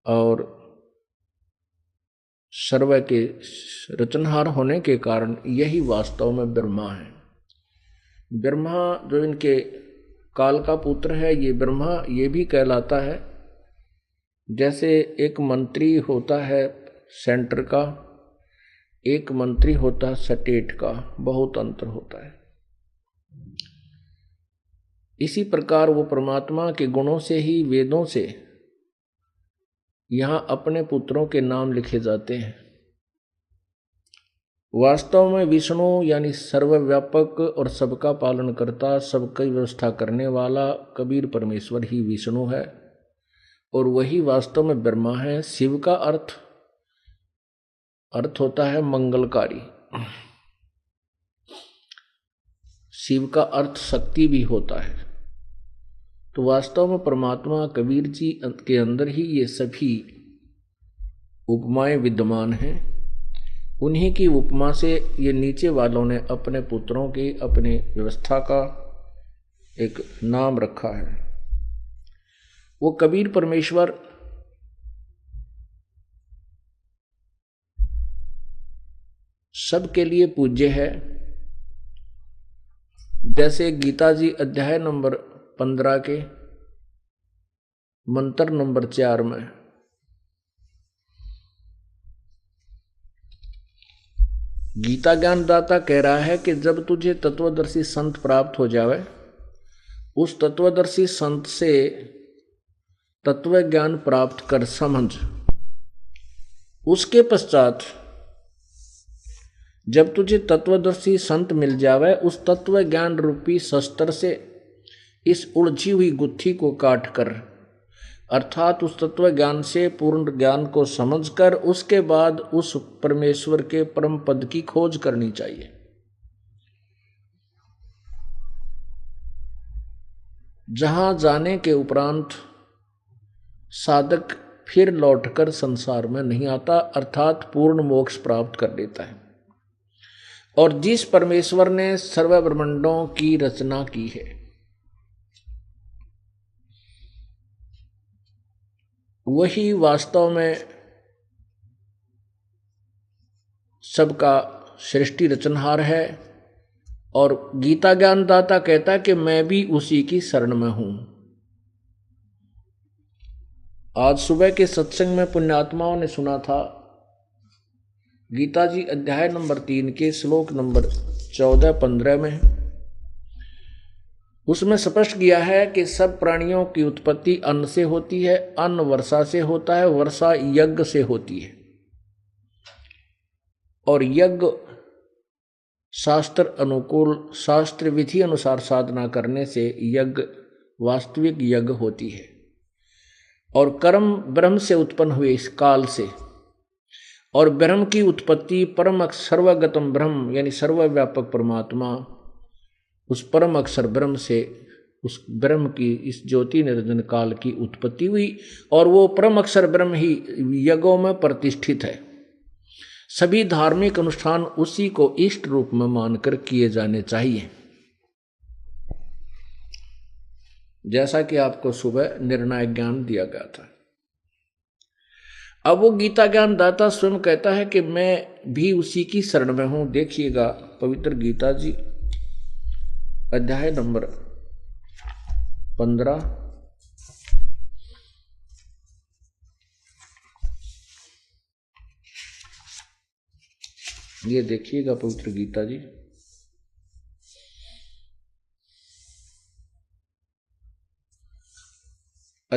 और सर्व के रचनहार होने के कारण यही वास्तव में ब्रह्मा है। ब्रह्मा जो इनके काल का पुत्र है, ये ब्रह्मा ये भी कहलाता है। जैसे एक मंत्री होता है सेंटर का, एक मंत्री होता है स्टेट का, बहुत अंतर होता है। इसी प्रकार वो परमात्मा के गुणों से ही वेदों से यहां अपने पुत्रों के नाम लिखे जाते हैं। वास्तव में विष्णु यानी सर्वव्यापक और सबका पालन करता, सबकी व्यवस्था करने वाला कबीर परमेश्वर ही विष्णु है, और वही वास्तव में ब्रह्मा है। शिव का अर्थ होता है मंगलकारी, शिव का अर्थ शक्ति भी होता है। तो वास्तव में परमात्मा कबीर जी के अंदर ही ये सभी उपमाएं विद्यमान हैं। उन्हीं की उपमा से ये नीचे वालों ने अपने पुत्रों की अपनी व्यवस्था का एक नाम रखा है। वो कबीर परमेश्वर सबके लिए पूज्य है। जैसे गीता जी अध्याय नंबर 15 के मंत्र नंबर 4 में गीता ज्ञानदाता कह रहा है कि जब तुझे तत्वदर्शी संत प्राप्त हो जावे, उस तत्वदर्शी संत से तत्व ज्ञान प्राप्त कर समझ। उसके पश्चात जब तुझे तत्वदर्शी संत मिल जावे, उस तत्व ज्ञान रूपी शस्त्र से इस उलझी हुई गुत्थी को काट कर, अर्थात उस तत्व ज्ञान से पूर्ण ज्ञान को समझकर उसके बाद उस परमेश्वर के परम पद की खोज करनी चाहिए। जहां जाने के उपरांत साधक फिर लौटकर संसार में नहीं आता, अर्थात पूर्ण मोक्ष प्राप्त कर लेता है। और जिस परमेश्वर ने सर्व ब्रह्मांडों की रचना की है, वही वास्तव में सबका सृष्टि रचनहार है। और गीता ज्ञानदाता कहता है कि मैं भी उसी की शरण में हूं। आज सुबह के सत्संग में पुण्यात्माओं ने सुना था गीता जी अध्याय नंबर 3 के श्लोक नंबर 14-15 में, उसमें स्पष्ट किया है कि सब प्राणियों की उत्पत्ति अन्न से होती है, अन्न वर्षा से होता है, वर्षा यज्ञ से होती है, और यज्ञ शास्त्र अनुकूल शास्त्र विधि अनुसार साधना करने से यज्ञ वास्तविक यज्ञ होती है। और कर्म ब्रह्म से उत्पन्न हुए इस काल से, और ब्रह्म की उत्पत्ति परम सर्वगतम ब्रह्म यानी सर्वव्यापक परमात्मा उस परम अक्षर ब्रह्म से, उस ब्रह्म की इस ज्योति निरंजन काल की उत्पत्ति हुई, और वो परम अक्षर ब्रह्म ही यज्ञों में प्रतिष्ठित है। सभी धार्मिक अनुष्ठान उसी को इष्ट रूप में मानकर किए जाने चाहिए, जैसा कि आपको सुबह निर्णायक ज्ञान दिया गया था। अब वो गीता ज्ञान दाता स्वयं कहता है कि मैं भी उसी की शरण में हूं। देखिएगा पवित्र गीता जी अध्याय नंबर 15 ये देखिएगा पवित्र गीता जी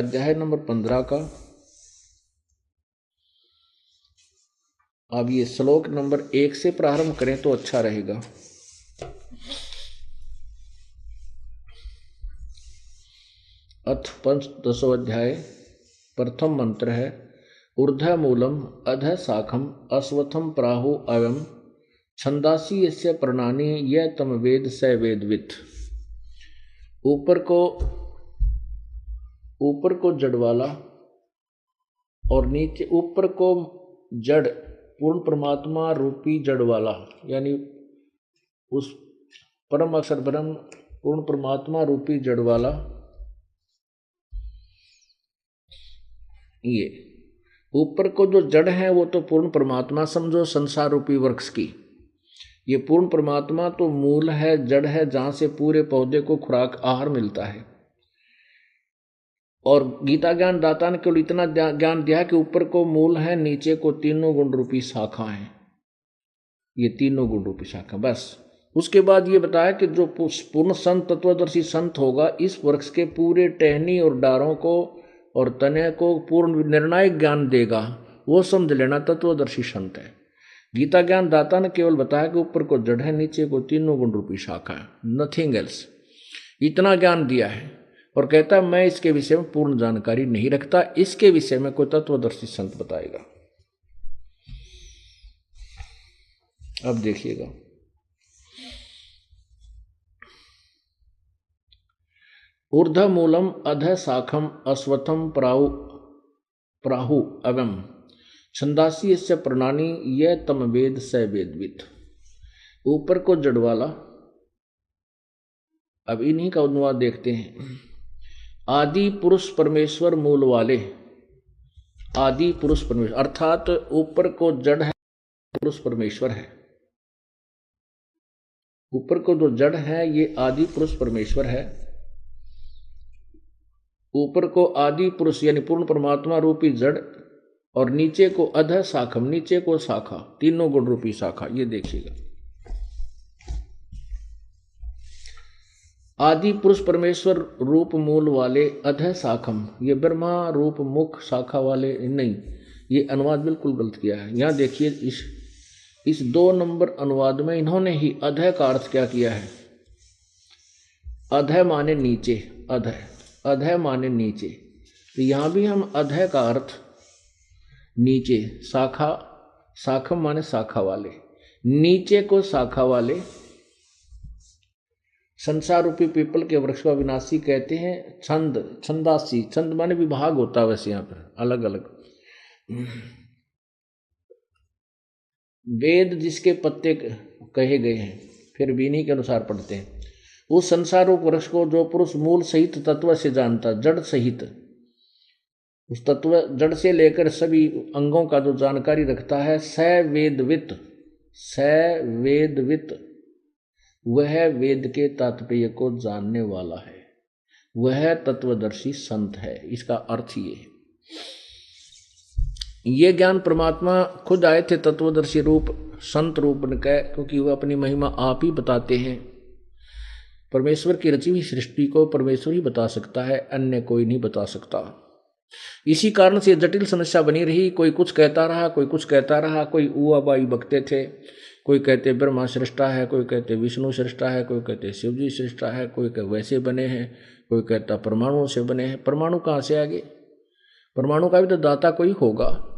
अध्याय नंबर 15 का। अब ये श्लोक नंबर 1 से प्रारंभ करें तो अच्छा रहेगा। अथ पंचदशो अध्याय, प्रथम मंत्र है ऊर्ध्व मूलम अधः शाखम अश्वत्थम प्राहु अयम छंदासी यस्य प्रणानी यह तम वेद स वेदवित्। ऊपर को जड़ वाला और नीचे, ऊपर को जड़ पूर्ण परमात्मा रूपी जड़ वाला, यानी उस परम अक्षर ब्रह्म पूर्ण परमात्मा रूपी जड़ वाला, ये ऊपर को जो जड़ है वो तो पूर्ण परमात्मा समझो, संसार रूपी वृक्ष की। ये पूर्ण परमात्मा तो मूल है, जड़ है, जहां से पूरे पौधे को खुराक आहार मिलता है। और गीता ज्ञान दाता ने केवल इतना ज्ञान दिया कि ऊपर को मूल है, नीचे को तीनों गुण रूपी शाखा है, ये तीनों गुण रूपी शाखा, बस। उसके बाद ये बताया कि जो पूर्ण संत तत्वदर्शी संत होगा, इस वृक्ष के पूरे टहनी और डारों को और तने को पूर्ण निर्णायक ज्ञान देगा, वो समझ लेना तत्वदर्शी संत है। गीता ज्ञान दाता ने केवल बताया कि ऊपर को जड़ है, नीचे को तीनों गुण रूपी शाखा है, नथिंग एल्स। इतना ज्ञान दिया है और कहता है मैं इसके विषय में पूर्ण जानकारी नहीं रखता, इसके विषय में कोई तत्वदर्शी संत बताएगा। अब देखिएगा, ऊर्ध्व मूलम अधः शाखम अश्वत्थम प्राहु अवम छंदासी यस्य प्रणानी यह तम वेद स वेदवित्। ऊपर को जड़ वाला, अब इन्हीं का अनुवाद देखते हैं। आदि पुरुष परमेश्वर मूल वाले, आदि पुरुष परमेश्वर, अर्थात ऊपर को जड़ है, पुरुष परमेश्वर है। ऊपर को जो जड़ है ये आदि पुरुष परमेश्वर है। ऊपर को आदि पुरुष यानी पूर्ण परमात्मा रूपी जड़, और नीचे को अधः शाखम, नीचे को शाखा, तीनों गुण रूपी शाखा। ये देखिएगा, आदि पुरुष परमेश्वर रूप मूल वाले अधः शाखम, ये ब्रह्मा रूप मुख शाखा वाले नहीं, ये अनुवाद बिल्कुल गलत किया है। यहां देखिए इस 2 नंबर अनुवाद में इन्होंने ही अधः का अर्थ क्या किया है। अधः माने नीचे, अधः माने नीचे, तो यहां भी हम अधः का अर्थ नीचे, शाखा, शाखम माने शाखा वाले, नीचे को शाखा वाले, संसार रूपी पीपल के वृक्ष को विनाशी कहते हैं। छंद, छंदासी, छंद माने विभाग होता है वैसे यहाँ पर अलग अलग। वेद जिसके पत्ते कहे गए हैं, फिर भी इन्हीं के अनुसार पढ़ते हैं। उस संसार रूप वृक्ष को जो पुरुष मूल सहित तत्व से जानता, जड़ सहित, उस तत्व जड़ से लेकर सभी अंगों का जो जानकारी रखता है, स वेदवित्, स वेदवित्, वह वेद के तात्पर्य को जानने वाला है, वह तत्वदर्शी संत है। इसका अर्थ ये है। ये ज्ञान परमात्मा खुद आए थे तत्वदर्शी रूप, संत रूप ने कह, क्योंकि वह अपनी महिमा आप ही बताते हैं। परमेश्वर की रची हुई सृष्टि को परमेश्वर ही बता सकता है, अन्य कोई नहीं बता सकता। इसी कारण से जटिल समस्या बनी रही। कोई कुछ कहता रहा, कोई कुछ कहता रहा, कोई ऊआ बाई बकते थे। कोई कहते ब्रह्मा सृष्टा है, कोई कहते विष्णु सृष्टा है, कोई कहते शिव जी सृष्टा है, कोई कहते वैसे बने हैं, कोई कहता परमाणुओं से बने हैं। परमाणु कहाँ से आ गए? परमाणु का भी तो दाता कोई होगा।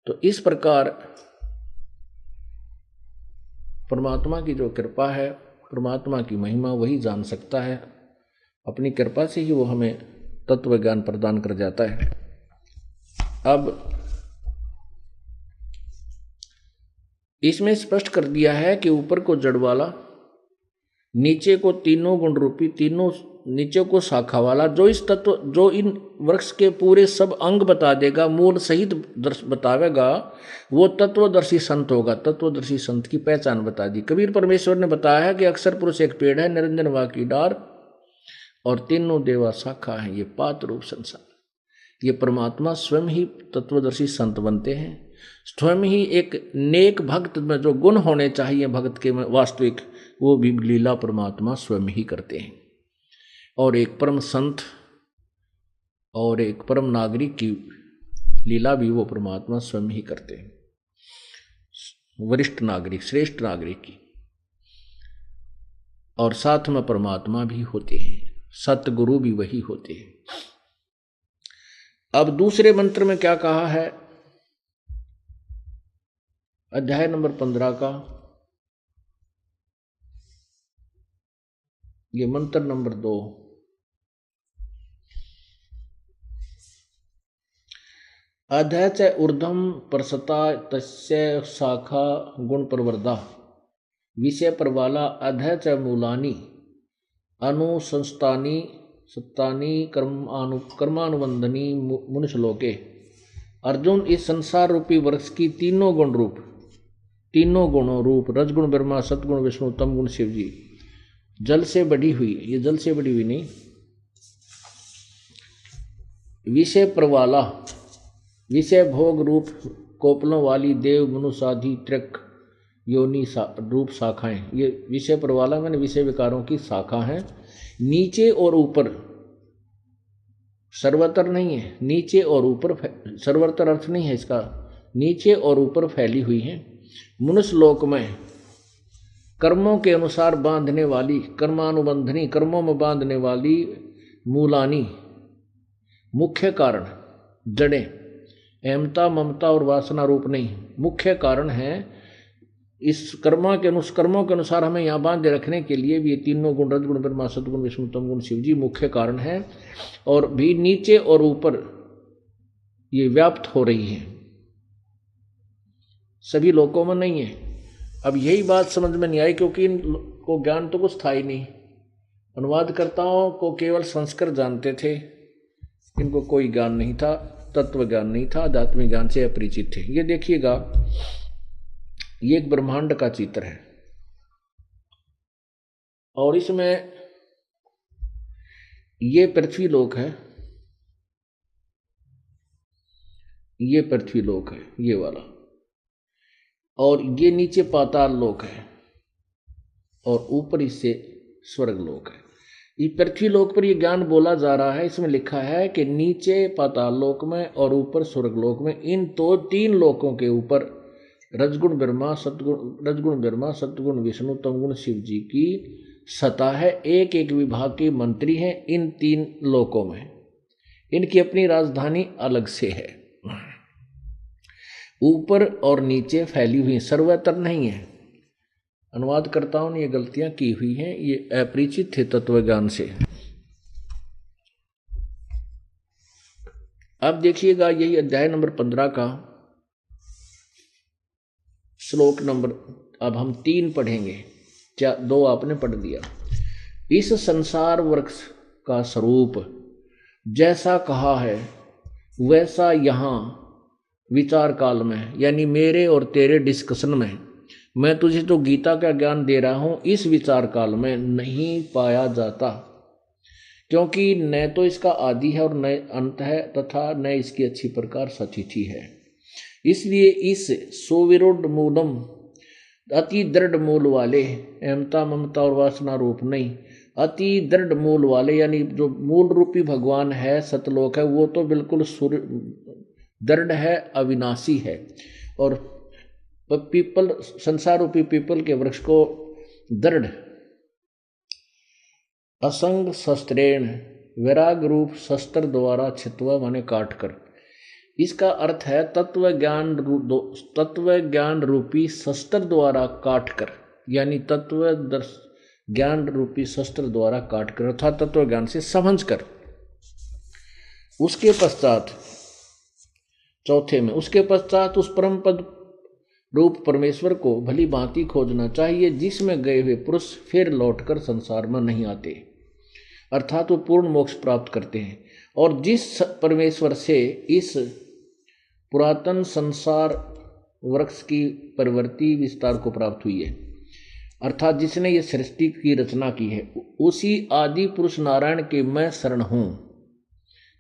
तो इस प्रकार परमात्मा की जो कृपा है, परमात्मा की महिमा वही जान सकता है। अपनी कृपा से ही वो हमें तत्व ज्ञान प्रदान कर जाता है। अब इसमें स्पष्ट कर दिया है कि ऊपर को जड़ वाला, नीचे को तीनों गुण रूपी, तीनों नीचे को शाखा वाला, जो इस तत्व, जो इन वृक्ष के पूरे सब अंग बता देगा, मूल सहित बतावेगा, वो तत्वदर्शी संत होगा। तत्वदर्शी संत की पहचान बता दी। कबीर परमेश्वर ने बताया है कि अक्षर पुरुष एक पेड़ है, निरंजन वा की डार, और तीनों देवा शाखा है, ये पात रूप संसार। ये परमात्मा स्वयं ही तत्वदर्शी संत बनते हैं। स्वयं ही एक नेक भक्त में जो गुण होने चाहिए भक्त के में वास्तविक, वो भी लीला परमात्मा स्वयं ही करते हैं। और एक परम संत और एक परम नागरिक की लीला भी वो परमात्मा स्वयं ही करते हैं, वरिष्ठ नागरिक, श्रेष्ठ नागरिक की। और साथ में परमात्मा भी होते हैं, सतगुरु भी वही होते हैं। अब दूसरे मंत्र में क्या कहा है, अध्याय नंबर 15 का ये मंत्र नंबर 2, अधः च ऊर्ध्वं परसता तस्य शाखा गुण प्रवर्धा विषय प्रवाला अधः च मूलानि अनुसंस्थानि सत्तानि कर्मानुबंधनी मुनिश्लोके। अर्जुन, इस संसार रूपी वृक्ष की तीनों गुणों रूप रजगुण ब्रह्मा, सतगुण विष्णु, तम गुण शिव जी, जल से बढ़ी हुई, ये जल से बढ़ी हुई नहीं, विषय प्रवाला, विषय भोग रूप कोपलों वाली देव मनुष्यादि त्रिक योनि रूप शाखाएं, ये विषय प्रवाला मैंने विषय विकारों की शाखा है। नीचे और ऊपर, सर्वत्र नहीं है, नीचे और ऊपर, सर्वत्र अर्थ नहीं है इसका, नीचे और ऊपर फैली हुई है। मनुष्य लोक में कर्मों के अनुसार बांधने वाली, कर्मानुबंधनी, कर्मों में बांधने वाली मूलानी, मुख्य कारण, जड़ें, अहमता ममता और वासना रूप नहीं, मुख्य कारण है। इस कर्मों के अनुसार हमें यहाँ बांधे रखने के लिए भी ये तीनों गुण, रजगुण ब्रह्मा, सतगुण विष्णु, तम गुण शिव जी मुख्य कारण है। और भी नीचे और ऊपर ये व्याप्त हो रही है, सभी लोकों में नहीं है। अब यही बात समझ में नहीं आई, क्योंकि इनको ज्ञान तो कुछ था ही नहीं। अनुवादकर्ताओं को केवल संस्कृत जानते थे, इनको कोई ज्ञान नहीं था, तत्व ज्ञान नहीं था, आध्यात्मिक ज्ञान से अपरिचित थे। ये देखिएगा, ये एक ब्रह्मांड का चित्र है और इसमें ये पृथ्वी लोक है, ये पृथ्वी लोक है ये वाला, और ये नीचे पाताल लोक है और ऊपर इससे स्वर्ग लोक है। ये पृथ्वी लोक पर ये ज्ञान बोला जा रहा है, इसमें लिखा है कि नीचे पाताल लोक में और ऊपर स्वर्ग लोक में, इन तो तीन लोकों के ऊपर रजगुण ब्रह्मा, सतगुण विष्णु, तमगुण शिव जी की सत्ता है। एक एक विभाग के मंत्री हैं इन तीन लोकों में, इनकी अपनी राजधानी अलग से है, ऊपर और नीचे फैली हुई, सर्वत्र नहीं है। अनुवादकर्ताओं ने ये गलतियां की हुई हैं, ये अपरिचित थे तत्व ज्ञान से। अब देखिएगा, यही अध्याय नंबर 15 का श्लोक नंबर, अब हम 3 पढ़ेंगे, 2 आपने पढ़ दिया। इस संसार वृक्ष का स्वरूप जैसा कहा है वैसा यहाँ विचार काल में, यानी मेरे और तेरे डिस्कशन में, मैं तुझे तो गीता का ज्ञान दे रहा हूं, इस विचार काल में नहीं पाया जाता, क्योंकि न तो इसका आदि है और न अंत है, तथा न इसकी अच्छी प्रकार सतिथि है। इसलिए इस सुविरुद्ध मूलम, अति दृढ़ मूल वाले, अहमता ममता और वासना रूप नहीं, अति दृढ़ मूल वाले, यानी जो मूल रूपी भगवान है, सतलोक है, वो तो बिल्कुल दृढ़ है, अविनाशी है। और पीपल, संसार रूपी पीपल के वृक्ष को दृढ़ असंग शस्त्रेण, वैराग रूप शस्त्र द्वारा छित्वा माने काट कर, इसका अर्थ है तत्व ज्ञान रूपी शस्त्र द्वारा काट कर, यानी तत्व ज्ञान रूपी शस्त्र द्वारा काट कर, अर्थात तत्व ज्ञान से समझ कर। उसके पश्चात चौथे में, उसके पश्चात उस परम पद रूप परमेश्वर को भली भांति खोजना चाहिए, जिसमें गए हुए पुरुष फिर लौटकर संसार में नहीं आते, अर्थात वो पूर्ण मोक्ष प्राप्त करते हैं। और जिस परमेश्वर से इस पुरातन संसार वृक्ष की प्रवृत्ति विस्तार को प्राप्त हुई है, अर्थात जिसने ये सृष्टि की रचना की है, उसी आदि पुरुष नारायण के मैं शरण हूँ।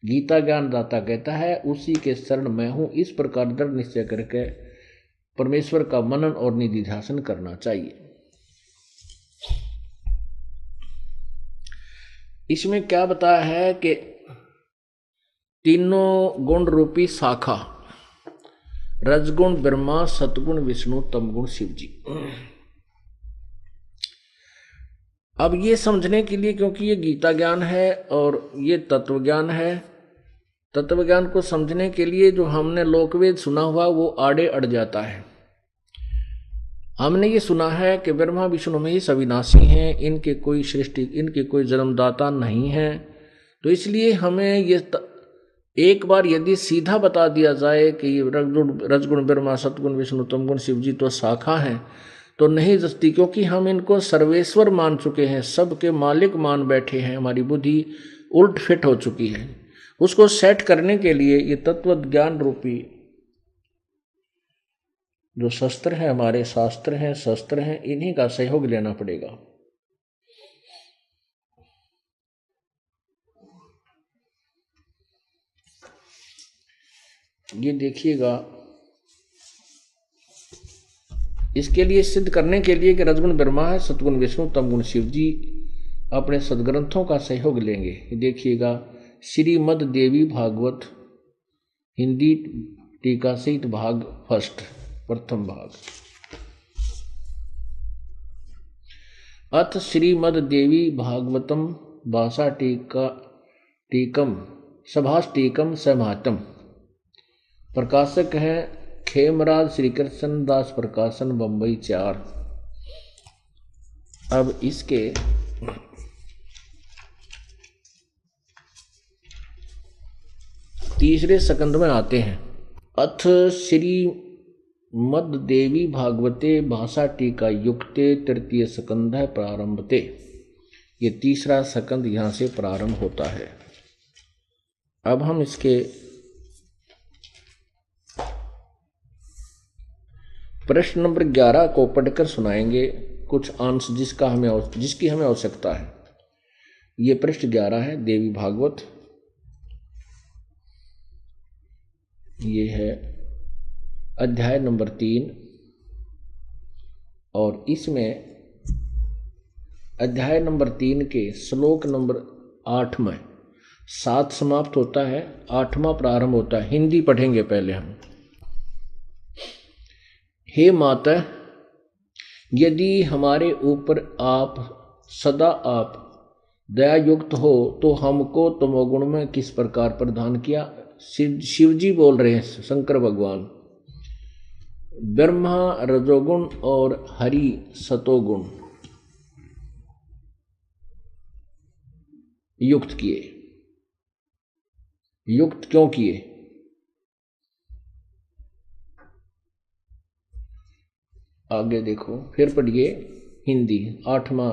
गीता ज्ञान दाता कहता है उसी के शरण मैं हूँ। इस प्रकार दृढ़ निश्चय करके परमेश्वर का मनन और निधिध्यासन करना चाहिए। इसमें क्या बताया है कि तीनों गुण रूपी शाखा, रजगुण ब्रह्मा, सतगुण विष्णु, तमगुण शिव जी। अब ये समझने के लिए, क्योंकि ये गीता ज्ञान है और ये तत्व ज्ञान है, तत्व ज्ञान को समझने के लिए जो हमने लोकवेद सुना हुआ वो आड़े अड़ जाता है। हमने ये सुना है कि ब्रह्मा विष्णु में ही अविनाशी हैं, इनके कोई सृष्टि, इनके कोई जन्मदाता नहीं है। तो इसलिए हमें ये एक बार यदि सीधा बता दिया जाए कि रजगुण ब्रह्मा, सतगुण विष्णु, तमगुण शिव जी तो शाखा हैं, तो नहीं जचती, क्योंकि हम इनको सर्वेश्वर मान चुके हैं, सबके मालिक मान बैठे हैं, हमारी बुद्धि उल्ट फिट हो चुकी है। उसको सेट करने के लिए ये तत्व ज्ञान रूपी जो शस्त्र है, हमारे शास्त्र हैं, शस्त्र हैं, इन्हीं का सहयोग लेना पड़ेगा। ये देखिएगा, इसके लिए सिद्ध करने के लिए कि रजगुण ब्रह्मा है, सतगुण विष्णु, तमगुण शिव जी, अपने सदग्रंथों का सहयोग लेंगे। देखिएगा, श्रीमद देवी भागवत हिंदी टीका सहित भाग फर्स्ट, प्रथम भाग। अथ श्रीमद देवी भागवतम भाषा टीकम सभाष टीकम समातम। प्रकाशक है खेमराज श्री कृष्ण दास प्रकाशन, बंबई 4। अब इसके तीसरे सकंद में आते हैं। अथ श्री मद देवी भागवते भाषा टीका युक्ते तृतीय सकंद है प्रारंभते। ये तीसरा सकंद यहां से प्रारंभ होता है। अब हम इसके प्रश्न नंबर 11 को पढ़कर सुनाएंगे, कुछ अंश जिसकी हमें आवश्यकता है। ये पृष्ठ 11 है, देवी भागवत। ये है अध्याय नंबर 3 और इसमें अध्याय नंबर 3 के श्लोक नंबर 8 में 7 समाप्त होता है, 8वां प्रारंभ होता है। हिंदी पढ़ेंगे पहले हम। हे माता, यदि हमारे ऊपर आप सदा आप दया युक्त हो तो हमको तमोगुण में किस प्रकार प्रदान किया। शिव जी बोल रहे हैं, शंकर भगवान। ब्रह्मा रजोगुण और हरि सतोगुण युक्त किए। युक्त क्यों किए? आगे देखो, फिर पढ़िए हिंदी। 8वां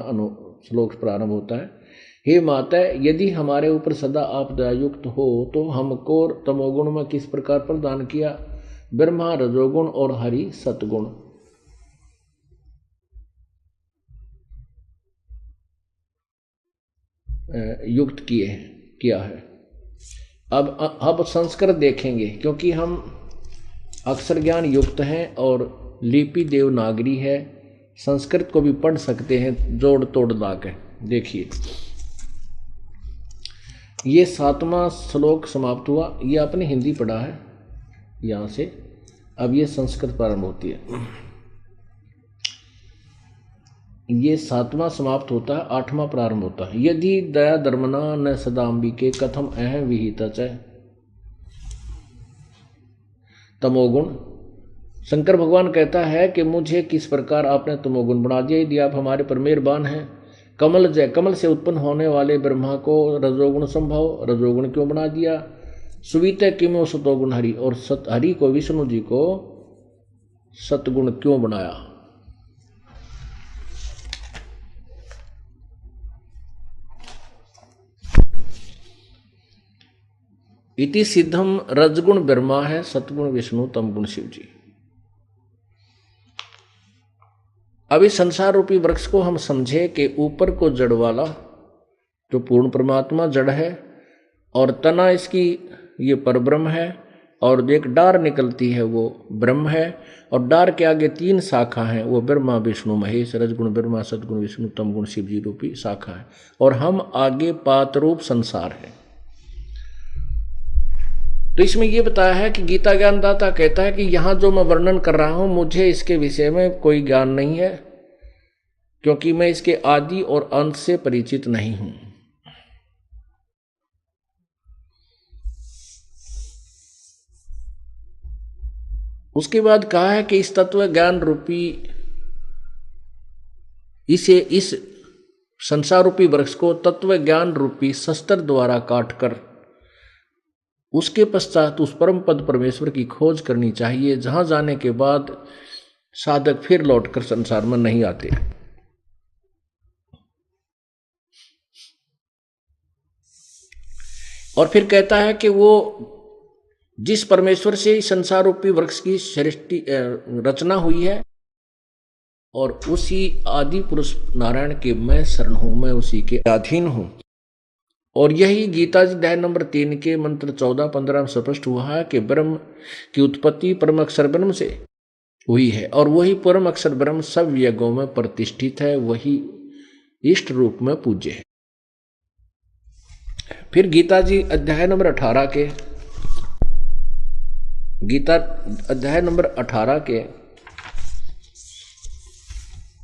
श्लोक प्रारंभ होता है। हे माता, यदि हमारे ऊपर सदा आप दयायुक्त हो तो हमको तमोगुण में किस प्रकार प्रदान किया। ब्रह्मा रजोगुण और हरि सतगुण युक्त किया है। अब संस्कृत देखेंगे, क्योंकि हम अक्षर ज्ञान युक्त हैं और लिपि देवनागरी है। संस्कृत को भी पढ़ सकते हैं जोड़ तोड़ ला के। देखिए, ये 7वां श्लोक समाप्त हुआ। ये आपने हिंदी पढ़ा है यहाँ से। अब ये संस्कृत प्रारंभ होती है। ये 7वां समाप्त होता है, 8वां प्रारंभ होता है। यदि दया धर्मना न सदाम्बिके कथम अहम विहिता च तमोगुण। शंकर भगवान कहता है कि मुझे किस प्रकार आपने तमोगुण बना दिया। यदि आप हमारे पर मेहरबान हैं। कमल से उत्पन्न होने वाले ब्रह्मा को रजोगुण संभव, रजोगुण क्यों बना दिया। सुवित किमो सतोगुण हरि, और हरि को, विष्णु जी को सतगुण क्यों बनाया। इति सिद्धम रजगुण ब्रह्मा है, सतगुण विष्णु, तमगुण शिव जी। अब इस संसार रूपी वृक्ष को हम समझे कि ऊपर को जड़ वाला जो पूर्ण परमात्मा जड़ है, और तना इसकी ये परब्रह्म है, और जो एक डार निकलती है वो ब्रह्म है, और डार के आगे 3 शाखा हैं, वो ब्रह्मा विष्णु महेश, रजगुण ब्रह्मा, सतगुण विष्णु, तमगुण शिव जी रूपी शाखा है। और हम आगे पात रूप संसार है। तो इसमें यह बताया है कि गीता ज्ञानदाता कहता है कि यहां जो मैं वर्णन कर रहा हूं मुझे इसके विषय में कोई ज्ञान नहीं है, क्योंकि मैं इसके आदि और अंत से परिचित नहीं हूं। उसके बाद कहा है कि इस तत्व ज्ञान रूपी इस संसार रूपी वृक्ष को तत्व ज्ञान रूपी शस्त्र द्वारा काटकर उसके पश्चात उस परम पद परमेश्वर की खोज करनी चाहिए, जहां जाने के बाद साधक फिर लौटकर संसार में नहीं आते। और फिर कहता है कि वो जिस परमेश्वर से संसार रूपी वृक्ष की सृष्टि रचना हुई है और उसी आदि पुरुष नारायण के मैं शरण हूं, मैं उसी के अधीन हूं। और यही गीता जी अध्याय नंबर 3 के मंत्र 14-15 में स्पष्ट हुआ है कि ब्रह्म की उत्पत्ति परम अक्षर ब्रह्म से हुई है और वही परम अक्षर ब्रह्म सब यज्ञों में प्रतिष्ठित है, वही इष्ट रूप में पूज्य है। फिर गीता जी अध्याय नंबर 18 के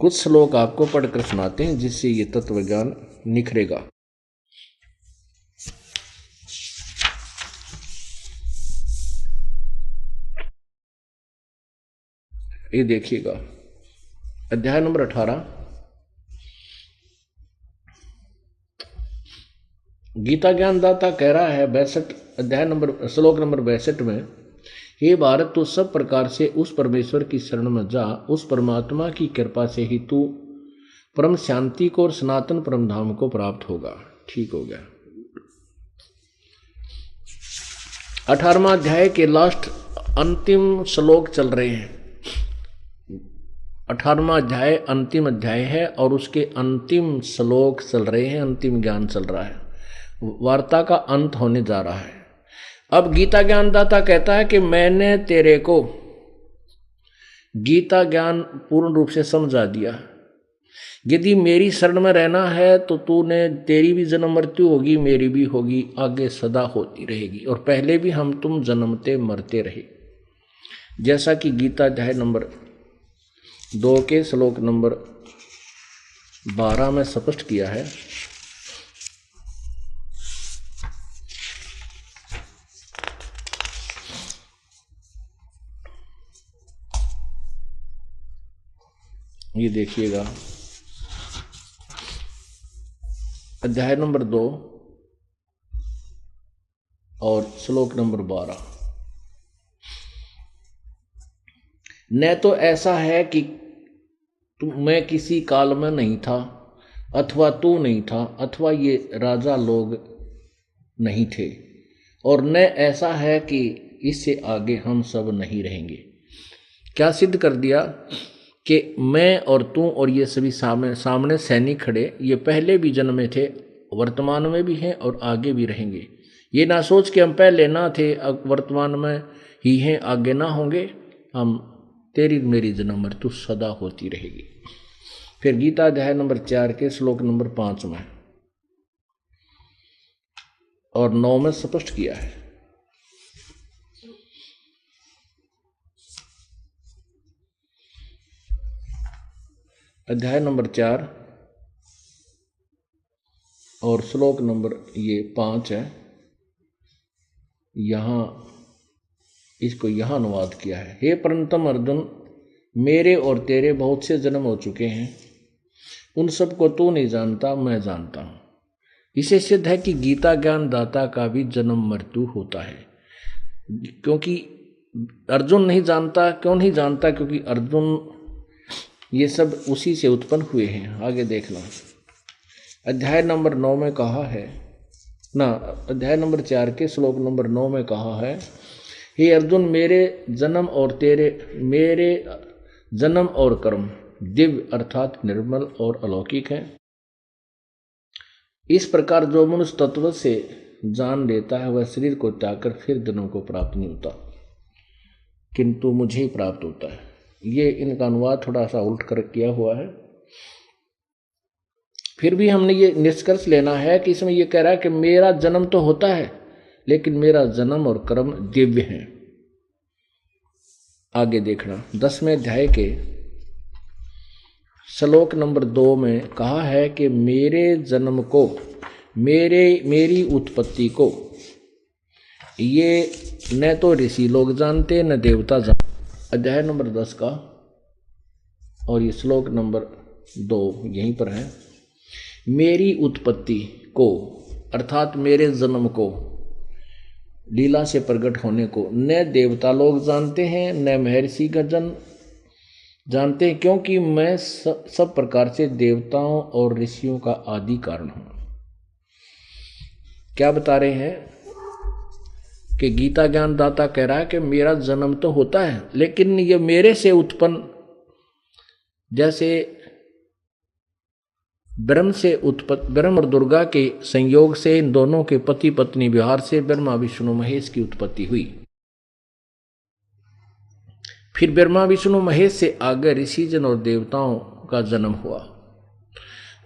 कुछ श्लोक आपको पढ़कर सुनाते हैं, जिससे ये तत्व ज्ञान निखरेगा। ये देखिएगा, अध्याय नंबर 18 गीता ज्ञानदाता कह रहा है 62 अध्याय नंबर श्लोक नंबर 62 में, हे भारत, तू सब प्रकार से उस परमेश्वर की शरण में जा, उस परमात्मा की कृपा से ही तू परम शांति को और सनातन परम धाम को प्राप्त होगा। ठीक हो गया। 18वां अध्याय के लास्ट अंतिम श्लोक चल रहे हैं। 18वां अध्याय अंतिम अध्याय है और उसके अंतिम श्लोक चल रहे हैं, अंतिम ज्ञान चल रहा है, वार्ता का अंत होने जा रहा है। अब गीता ज्ञानदाता कहता है कि मैंने तेरे को गीता ज्ञान पूर्ण रूप से समझा दिया। यदि मेरी शरण में रहना है तो तूने, तेरी भी जन्म मृत्यु होगी, मेरी भी होगी, आगे सदा होती रहेगी। और पहले भी हम तुम जन्मते मरते रहे, जैसा कि गीता अध्याय नंबर 2 के श्लोक नंबर 12 में स्पष्ट किया है। ये देखिएगा, अध्याय नंबर 2 और श्लोक नंबर 12। न तो ऐसा है कि मैं किसी काल में नहीं था, अथवा तू नहीं था, अथवा ये राजा लोग नहीं थे, और न ऐसा है कि इससे आगे हम सब नहीं रहेंगे। क्या सिद्ध कर दिया कि मैं और तू और ये सभी सामने सैनिक खड़े, ये पहले भी जन्मे थे, वर्तमान में भी हैं और आगे भी रहेंगे। ये ना सोच के हम पहले ना थे, अब वर्तमान में ही हैं, आगे ना होंगे। हम, तेरी मेरी जन्म मृत्यु सदा होती रहेगी। फिर गीता अध्याय नंबर 4 के श्लोक नंबर 5 में और 9 में स्पष्ट किया है। अध्याय नंबर 4 और श्लोक नंबर 5 है। यहां इसको यहां अनुवाद किया है। हे परंतम अर्जुन, मेरे और तेरे बहुत से जन्म हो चुके हैं, उन सबको तू नहीं जानता, मैं जानता हूं। इसे सिद्ध है कि गीता ज्ञान दाता का भी जन्म मृत्यु होता है। क्योंकि अर्जुन नहीं जानता, क्यों नहीं जानता? क्योंकि अर्जुन ये सब उसी से उत्पन्न हुए हैं। आगे देखना, अध्याय नंबर 9 में कहा है ना, अध्याय नंबर 4 के श्लोक नंबर 9 में कहा है, हे अर्जुन, मेरे जन्म और कर्म दिव्य अर्थात निर्मल और अलौकिक है। इस प्रकार जो मनुष्य तत्व से जान लेता है, वह शरीर को त्याग कर फिर जन्म को प्राप्त नहीं होता, किंतु मुझे ही प्राप्त होता है। ये इनका अनुवाद थोड़ा सा उल्ट कर किया हुआ है। फिर भी हमने ये निष्कर्ष लेना है कि इसमें ये कह रहा है कि मेरा जन्म तो होता है, लेकिन मेरा जन्म और कर्म दिव्य है। आगे देखना 10वें अध्याय के श्लोक नंबर 2 में कहा है कि मेरे जन्म को, मेरी उत्पत्ति को ये न तो ऋषि लोग जानते न देवता जानते। अध्याय नंबर 10 का और ये श्लोक नंबर 2 यहीं पर है। मेरी उत्पत्ति को अर्थात मेरे जन्म को, लीला से प्रकट होने को न देवता लोग जानते हैं न महर्षि गण जानते हैं, क्योंकि मैं सब प्रकार से देवताओं और ऋषियों का आदि कारण हूं। क्या बता रहे हैं कि गीता ज्ञानदाता कह रहा है कि मेरा जन्म तो होता है, लेकिन ये मेरे से उत्पन्न, जैसे ब्रह्म और दुर्गा के संयोग से, इन दोनों के पति पत्नी व्यवहार से ब्रह्मा विष्णु महेश की उत्पत्ति हुई। फिर ब्रह्मा विष्णु महेश से आगे ऋषिजन और देवताओं का जन्म हुआ।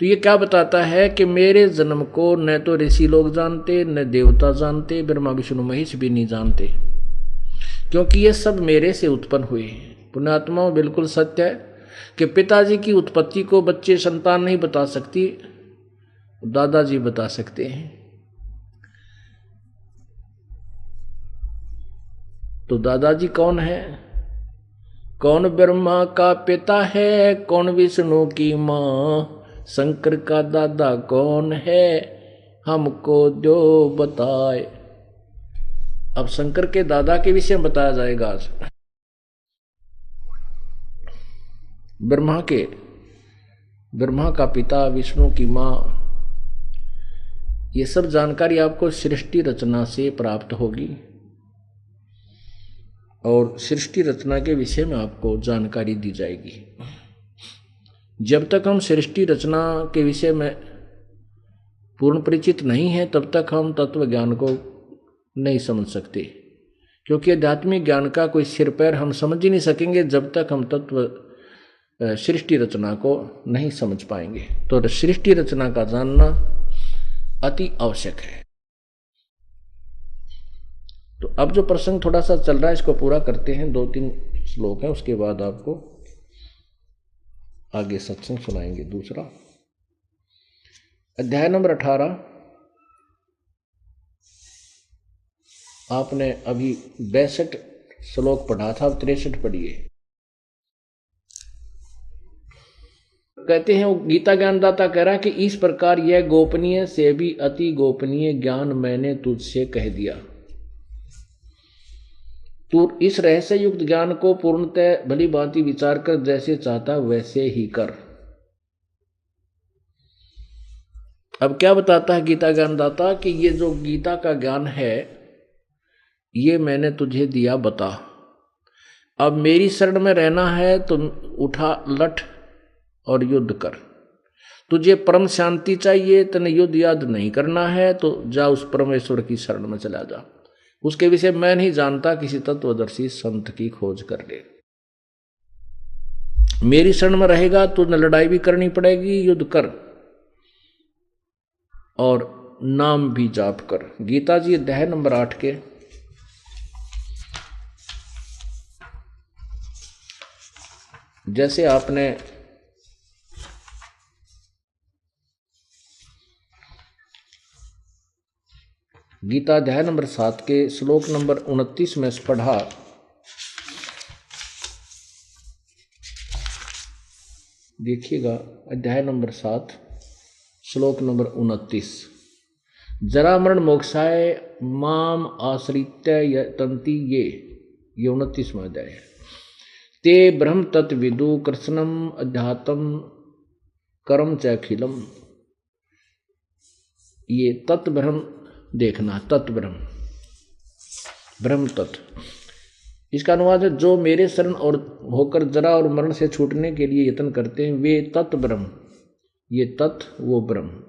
तो ये क्या बताता है कि मेरे जन्म को न तो ऋषि लोग जानते न देवता जानते, ब्रह्मा विष्णु महेश भी नहीं जानते, क्योंकि ये सब मेरे से उत्पन्न हुए हैं। पुण्यात्माओं, बिल्कुल सत्य है कि पिताजी की उत्पत्ति को बच्चे संतान नहीं बता सकती, दादाजी बता सकते हैं। तो दादाजी कौन है? कौन ब्रह्मा का पिता है, कौन विष्णु की माँ, शंकर का दादा कौन है, हमको जो बताए। अब शंकर के दादा के विषय में बताया जाएगा आज। ब्रह्मा का पिता, विष्णु की माँ, ये सब जानकारी आपको सृष्टि रचना से प्राप्त होगी और सृष्टि रचना के विषय में आपको जानकारी दी जाएगी। जब तक हम सृष्टि रचना के विषय में पूर्ण परिचित नहीं हैं, तब तक हम तत्व ज्ञान को नहीं समझ सकते, क्योंकि आध्यात्मिक ज्ञान का कोई सिर पैर हम समझ ही नहीं सकेंगे जब तक हम तत्व सृष्टि रचना को नहीं समझ पाएंगे। तो सृष्टि रचना का जानना अति आवश्यक है। तो अब जो प्रसंग थोड़ा सा चल रहा है इसको पूरा करते हैं, 2-3 श्लोक हैं, उसके बाद आपको आगे सत्संग सुनाएंगे। दूसरा अध्याय नंबर 18 आपने अभी 62 श्लोक पढ़ा था, अब 63 पढ़िए। कहते हैं, वो गीता ज्ञानदाता कह रहा है कि इस प्रकार यह गोपनीय से भी अति गोपनीय ज्ञान मैंने तुझसे कह दिया। तू इस रहस्य युक्त ज्ञान को पूर्णतः भली भांति विचार कर जैसे चाहता वैसे ही कर। अब क्या बताता है गीता ज्ञानदाता कि ये जो गीता का ज्ञान है ये मैंने तुझे दिया, बता। अब मेरी शरण में रहना है तो उठा लठ और युद्ध कर। तुझे परम शांति चाहिए, तने युद्ध याद नहीं करना है तो जा उस परमेश्वर की शरण में चला जा। उसके विषय मैं नहीं जानता, किसी तत्वदर्शी संत की खोज कर ले। मेरी शरण में रहेगा तो न लड़ाई भी करनी पड़ेगी, युद्ध कर और नाम भी जाप कर। गीता जी अध्याय नंबर 8 के जैसे आपने गीता अध्याय नंबर 7 के श्लोक नंबर 29 में पढ़ा, देखिएगा अध्याय नंबर 7 श्लोक नंबर 29। जरा मरण मोक्षाय माम आश्रित्य तंति, ये 29वां अध्याय है। ते ब्रह्म तत्विदु कृष्णम अध्यात्म कर्म चैखिलम। ये तत्व ब्रह्म देखना, तत्व ब्रह्म तत्व, इसका अनुवाद है जो मेरे शरण और होकर जरा और मरण से छूटने के लिए यत्न करते हैं वे तत्व ब्रह्म। ये तत्व वो ब्रह्म,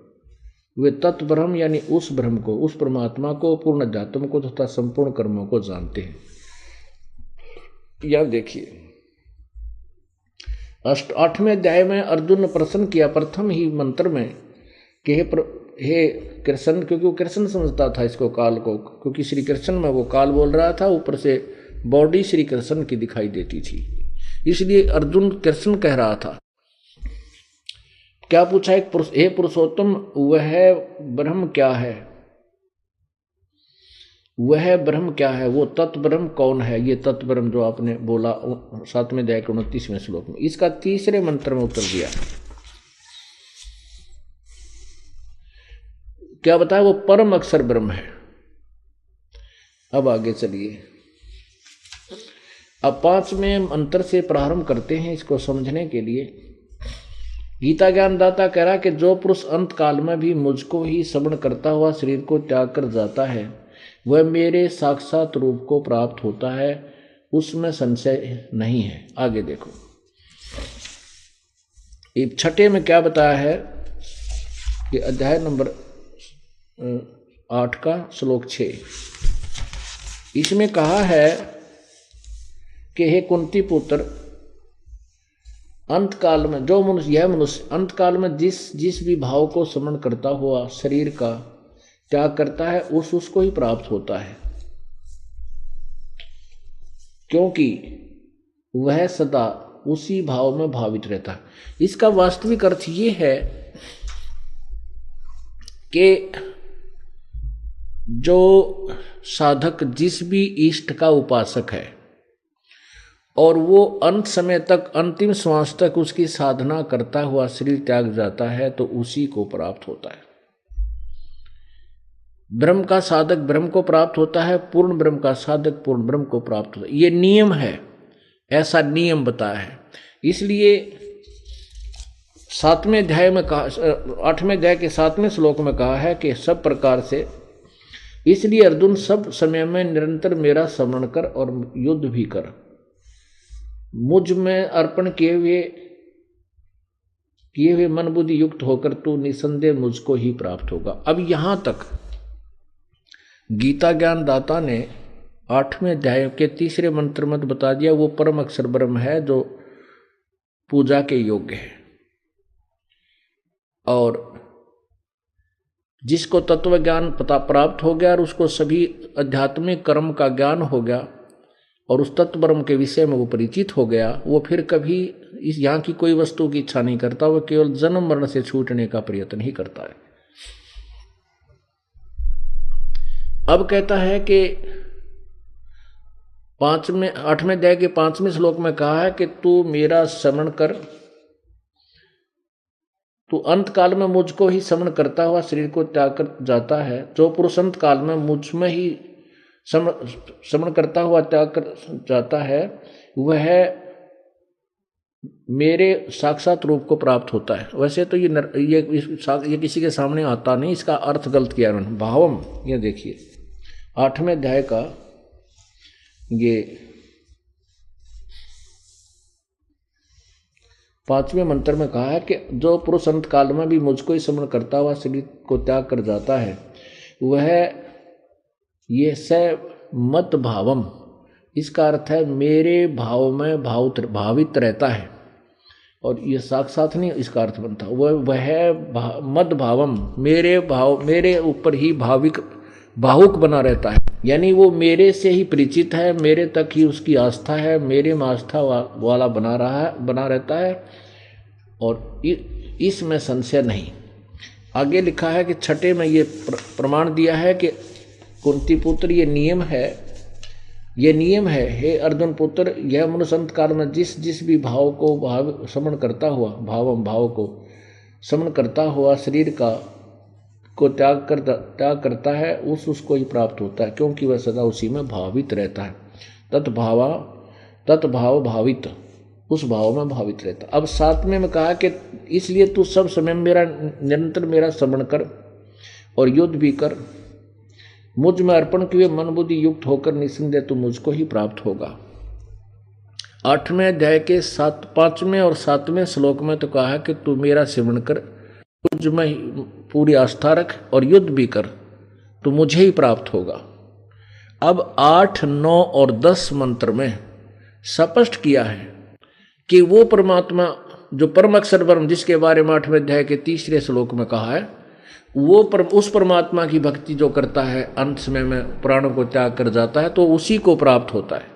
वे तत्व ब्रह्म यानी उस ब्रह्म को, उस परमात्मा को, पूर्ण अध्यात्म को तथा संपूर्ण कर्मों को जानते हैं। यह देखिए 8वें अध्याय में अर्जुन ने प्रश्न किया प्रथम ही मंत्र में कि हे कृष्ण, क्योंकि वो कृष्ण समझता था इसको काल को, क्योंकि श्री कृष्ण में वो काल बोल रहा था, ऊपर से बॉडी श्री कृष्ण की दिखाई देती थी, इसलिए अर्जुन कृष्ण कह रहा था। क्या पूछा एक पुरुष, हे पुरुषोत्तम वह ब्रह्म क्या है, वह ब्रह्म क्या है, वो तत्ब्रह्म कौन है। ये तत्ब्रह्म जो आपने बोला 7वें अध्याय के 29वें श्लोक में, इसका तीसरे मंत्र में उत्तर दिया। क्या बताया, वो परम अक्षर ब्रह्म है। अब आगे चलिए, अब 5वें मंत्र से प्रारंभ करते हैं इसको समझने के लिए। गीता ज्ञानदाता कह रहा कि जो पुरुष अंत काल में भी मुझको ही श्रवण करता हुआ शरीर को त्याग कर जाता है, वह मेरे साक्षात रूप को प्राप्त होता है, उसमें संशय नहीं है। आगे देखो, एक 6 में क्या बताया है कि अध्याय नंबर 8 का श्लोक 6, इसमें कहा है कि हे कुंती पुत्र, अंत काल में जो मनुष्य, यह मनुष्य अंत काल में जिस भी भाव को स्मरण करता हुआ शरीर का त्याग करता है, उसको ही प्राप्त होता है, क्योंकि वह सदा उसी भाव में भावित रहता है। इसका वास्तविक अर्थ ये है कि जो साधक जिस भी इष्ट का उपासक है और वो अंत समय तक, अंतिम श्वास तक उसकी साधना करता हुआ शरीर त्याग जाता है, तो उसी को प्राप्त होता है। ब्रह्म का साधक ब्रह्म को प्राप्त होता है, पूर्ण ब्रह्म का साधक पूर्ण ब्रह्म को प्राप्त होता है। ये नियम है, ऐसा नियम बताया है। इसलिए 7वें अध्याय में कहा, 8वें अध्याय के 7वें श्लोक में कहा है कि सब प्रकार से, इसलिए अर्जुन सब समय में निरंतर मेरा स्मरण कर और युद्ध भी कर, मुझ में अर्पण किए हुए मन बुद्धि युक्त होकर तू निसंदेह मुझको ही प्राप्त होगा। अब यहां तक गीता ज्ञान दाता ने 8वें अध्याय के 3रे मंत्र में बता दिया, वो परम अक्षर ब्रह्म है जो पूजा के योग्य है, और जिसको तत्व ज्ञान पता प्राप्त हो गया और उसको सभी आध्यात्मिक कर्म का ज्ञान हो गया और उस तत्व ब्रह्म के विषय में वो परिचित हो गया, वो फिर कभी इस यहाँ की कोई वस्तु की इच्छा नहीं करता, वो केवल जन्म मरण से छूटने का प्रयत्न ही करता है। अब कहता है कि 8वें अध्याय के 5वें श्लोक में कहा है कि तू मेरा स्मरण कर, तू अंत काल में मुझको ही स्मरण करता हुआ शरीर को त्याग कर जाता है। जो पुरुष अंत काल में मुझ में ही स्मरण करता हुआ त्याग कर जाता है, वह मेरे साक्षात रूप को प्राप्त होता है। वैसे तो ये किसी के सामने आता नहीं, इसका अर्थ गलत किया उन्होंने। भावम, ये देखिए 8वें अध्याय का ये 5वें मंत्र में कहा है कि जो पुरुष अंत काल में भी मुझको ही स्मरण करता हुआ शरीर को त्याग कर जाता है, वह ये स मत भावम, इसका अर्थ है मेरे भाव में भावित रहता है, और ये साक्षात नहीं इसका अर्थ बनता, वह मद भावम, मेरे ऊपर ही भावुक बना रहता है, यानी वो मेरे से ही परिचित है, मेरे तक ही उसकी आस्था है, मेरे में आस्था वाला बना रहता है, और इसमें संशय नहीं। आगे लिखा है कि 6 में ये प्रमाण दिया है कि कुंती पुत्र ये नियम है, हे अर्जुन पुत्र, यह मनुष्य अंत काल में जिस भी भाव को समण करता हुआ, भाव को समण करता हुआ शरीर को त्याग करता है, उसको ही प्राप्त होता है, क्योंकि वह सदा उसी में भावित रहता है। तत्भाव भावित, उस भाव में भावित रहता। अब 7वें में कहा कि इसलिए तू सब समय निरंतर मेरा स्मरण कर और युद्ध भी कर, मुझ में अर्पण किए मन बुद्धि युक्त होकर निसंदेह तू मुझको ही प्राप्त होगा। 8वें अध्याय के 5वें और 7वें श्लोक में तो कहा है कि तू मेरा स्मरण कर, मुझ में पूरी आस्था रख और युद्ध भी कर, तो मुझे ही प्राप्त होगा। अब 8, 9 और 10 मंत्र में स्पष्ट किया है कि वो परमात्मा जो परम अक्षर ब्रह्म, जिसके बारे में 8वें अध्याय के 3रे श्लोक में कहा है, उस परमात्मा की भक्ति जो करता है अंत समय में प्राणों को त्याग कर जाता है तो उसी को प्राप्त होता है।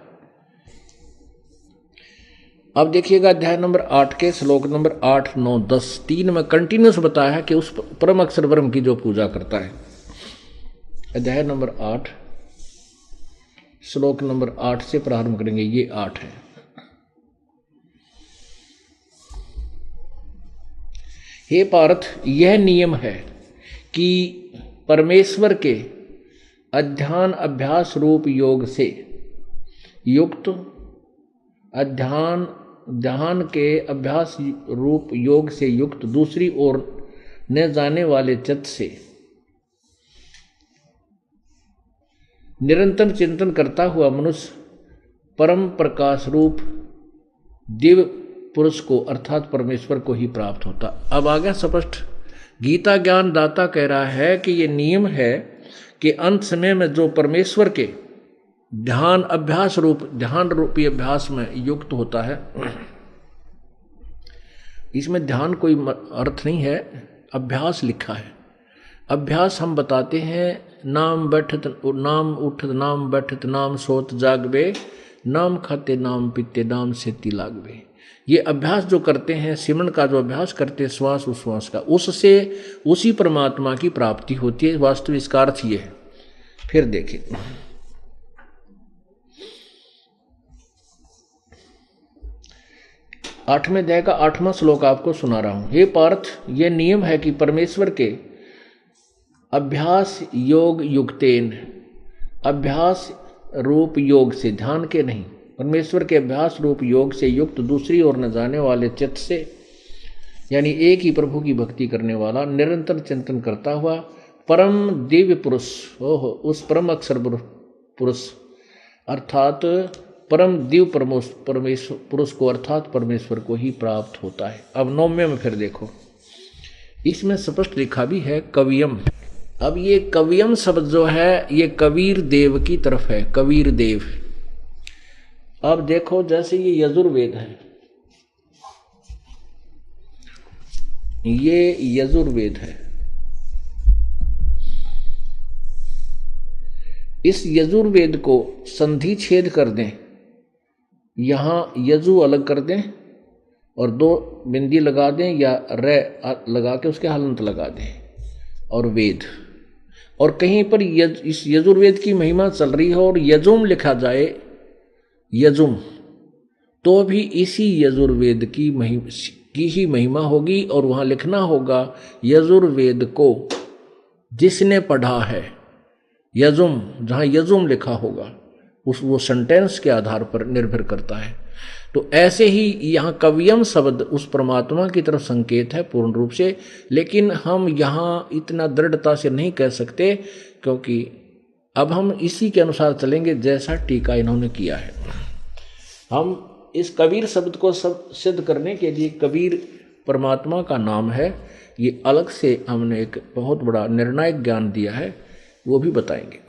अब देखिएगा अध्याय नंबर 8 के श्लोक नंबर 8, 9, 10 3 में कंटिन्यूस बताया है कि उस परम अक्षर ब्रह्म की जो पूजा करता है। अध्याय नंबर 8 श्लोक नंबर 8 से प्रारंभ करेंगे। ये 8 है। हे पार्थ, यह नियम है कि परमेश्वर के अध्यान अभ्यास रूप योग से युक्त ध्यान के अभ्यास रूप योग से युक्त दूसरी ओर न जाने वाले चित्त से निरंतर चिंतन करता हुआ मनुष्य परम प्रकाश रूप दिव्य पुरुष को अर्थात परमेश्वर को ही प्राप्त होता। अब आ गया स्पष्ट। गीता ज्ञान दाता कह रहा है कि ये नियम है कि अंत समय में जो परमेश्वर के ध्यान रूपी अभ्यास में युक्त होता है, इसमें ध्यान कोई अर्थ नहीं है, अभ्यास लिखा है। अभ्यास हम बताते हैं, नाम उठत नाम बैठत नाम सोत जागबे, नाम खाते नाम पीते नाम सेती लागबे। ये अभ्यास जो करते हैं, सिमरन का जो अभ्यास करते हैं श्वास उश्वास का, उससे उसी परमात्मा की प्राप्ति होती है। वास्तविक इसका अर्थ ये है। फिर देखिए 8वें अध्याय का 8वां श्लोक आपको सुना रहा हूं। हे पार्थ, यह नियम है कि परमेश्वर के अभ्यास योग युक्तेन, अभ्यास रूप योग से, ध्यान के नहीं, परमेश्वर के अभ्यास रूप योग से युक्त दूसरी ओर न जाने वाले चित्त से, यानी एक ही प्रभु की भक्ति करने वाला निरंतर चिंतन करता हुआ परम दिव्य पुरुष, उस परम अक्षर पुरुष अर्थात परम दिव्य परमेश्वर पुरुष को अर्थात परमेश्वर को ही प्राप्त होता है। अब 9वें में फिर देखो, इसमें स्पष्ट लिखा भी है कवियम। अब ये कवियम शब्द जो है ये कबीर देव की तरफ है, कबीर देव। अब देखो जैसे ये यजुर्वेद है, ये यजुर्वेद है, इस यजुर्वेद को संधि छेद कर दें, यहां यजु अलग कर दें और 2 बिंदी लगा दें या रे लगा के उसके हलंत लगा दें और वेद, और कहीं पर इस यजुर्वेद की महिमा चल रही है और यजुम लिखा जाए, यजुम, तो भी इसी यजुर्वेद की ही महिमा होगी और वहां लिखना होगा यजुर्वेद को जिसने पढ़ा है, यजुम, जहां यजुम लिखा होगा वो सेंटेंस के आधार पर निर्भर करता है। तो ऐसे ही यहाँ कवियम शब्द उस परमात्मा की तरफ संकेत है पूर्ण रूप से, लेकिन हम यहाँ इतना दृढ़ता से नहीं कह सकते क्योंकि अब हम इसी के अनुसार चलेंगे जैसा टीका इन्होंने किया है। हम इस कबीर शब्द को सब सिद्ध करने के लिए, कबीर परमात्मा का नाम है, ये अलग से हमने एक बहुत बड़ा निर्णायक ज्ञान दिया है, वो भी बताएंगे।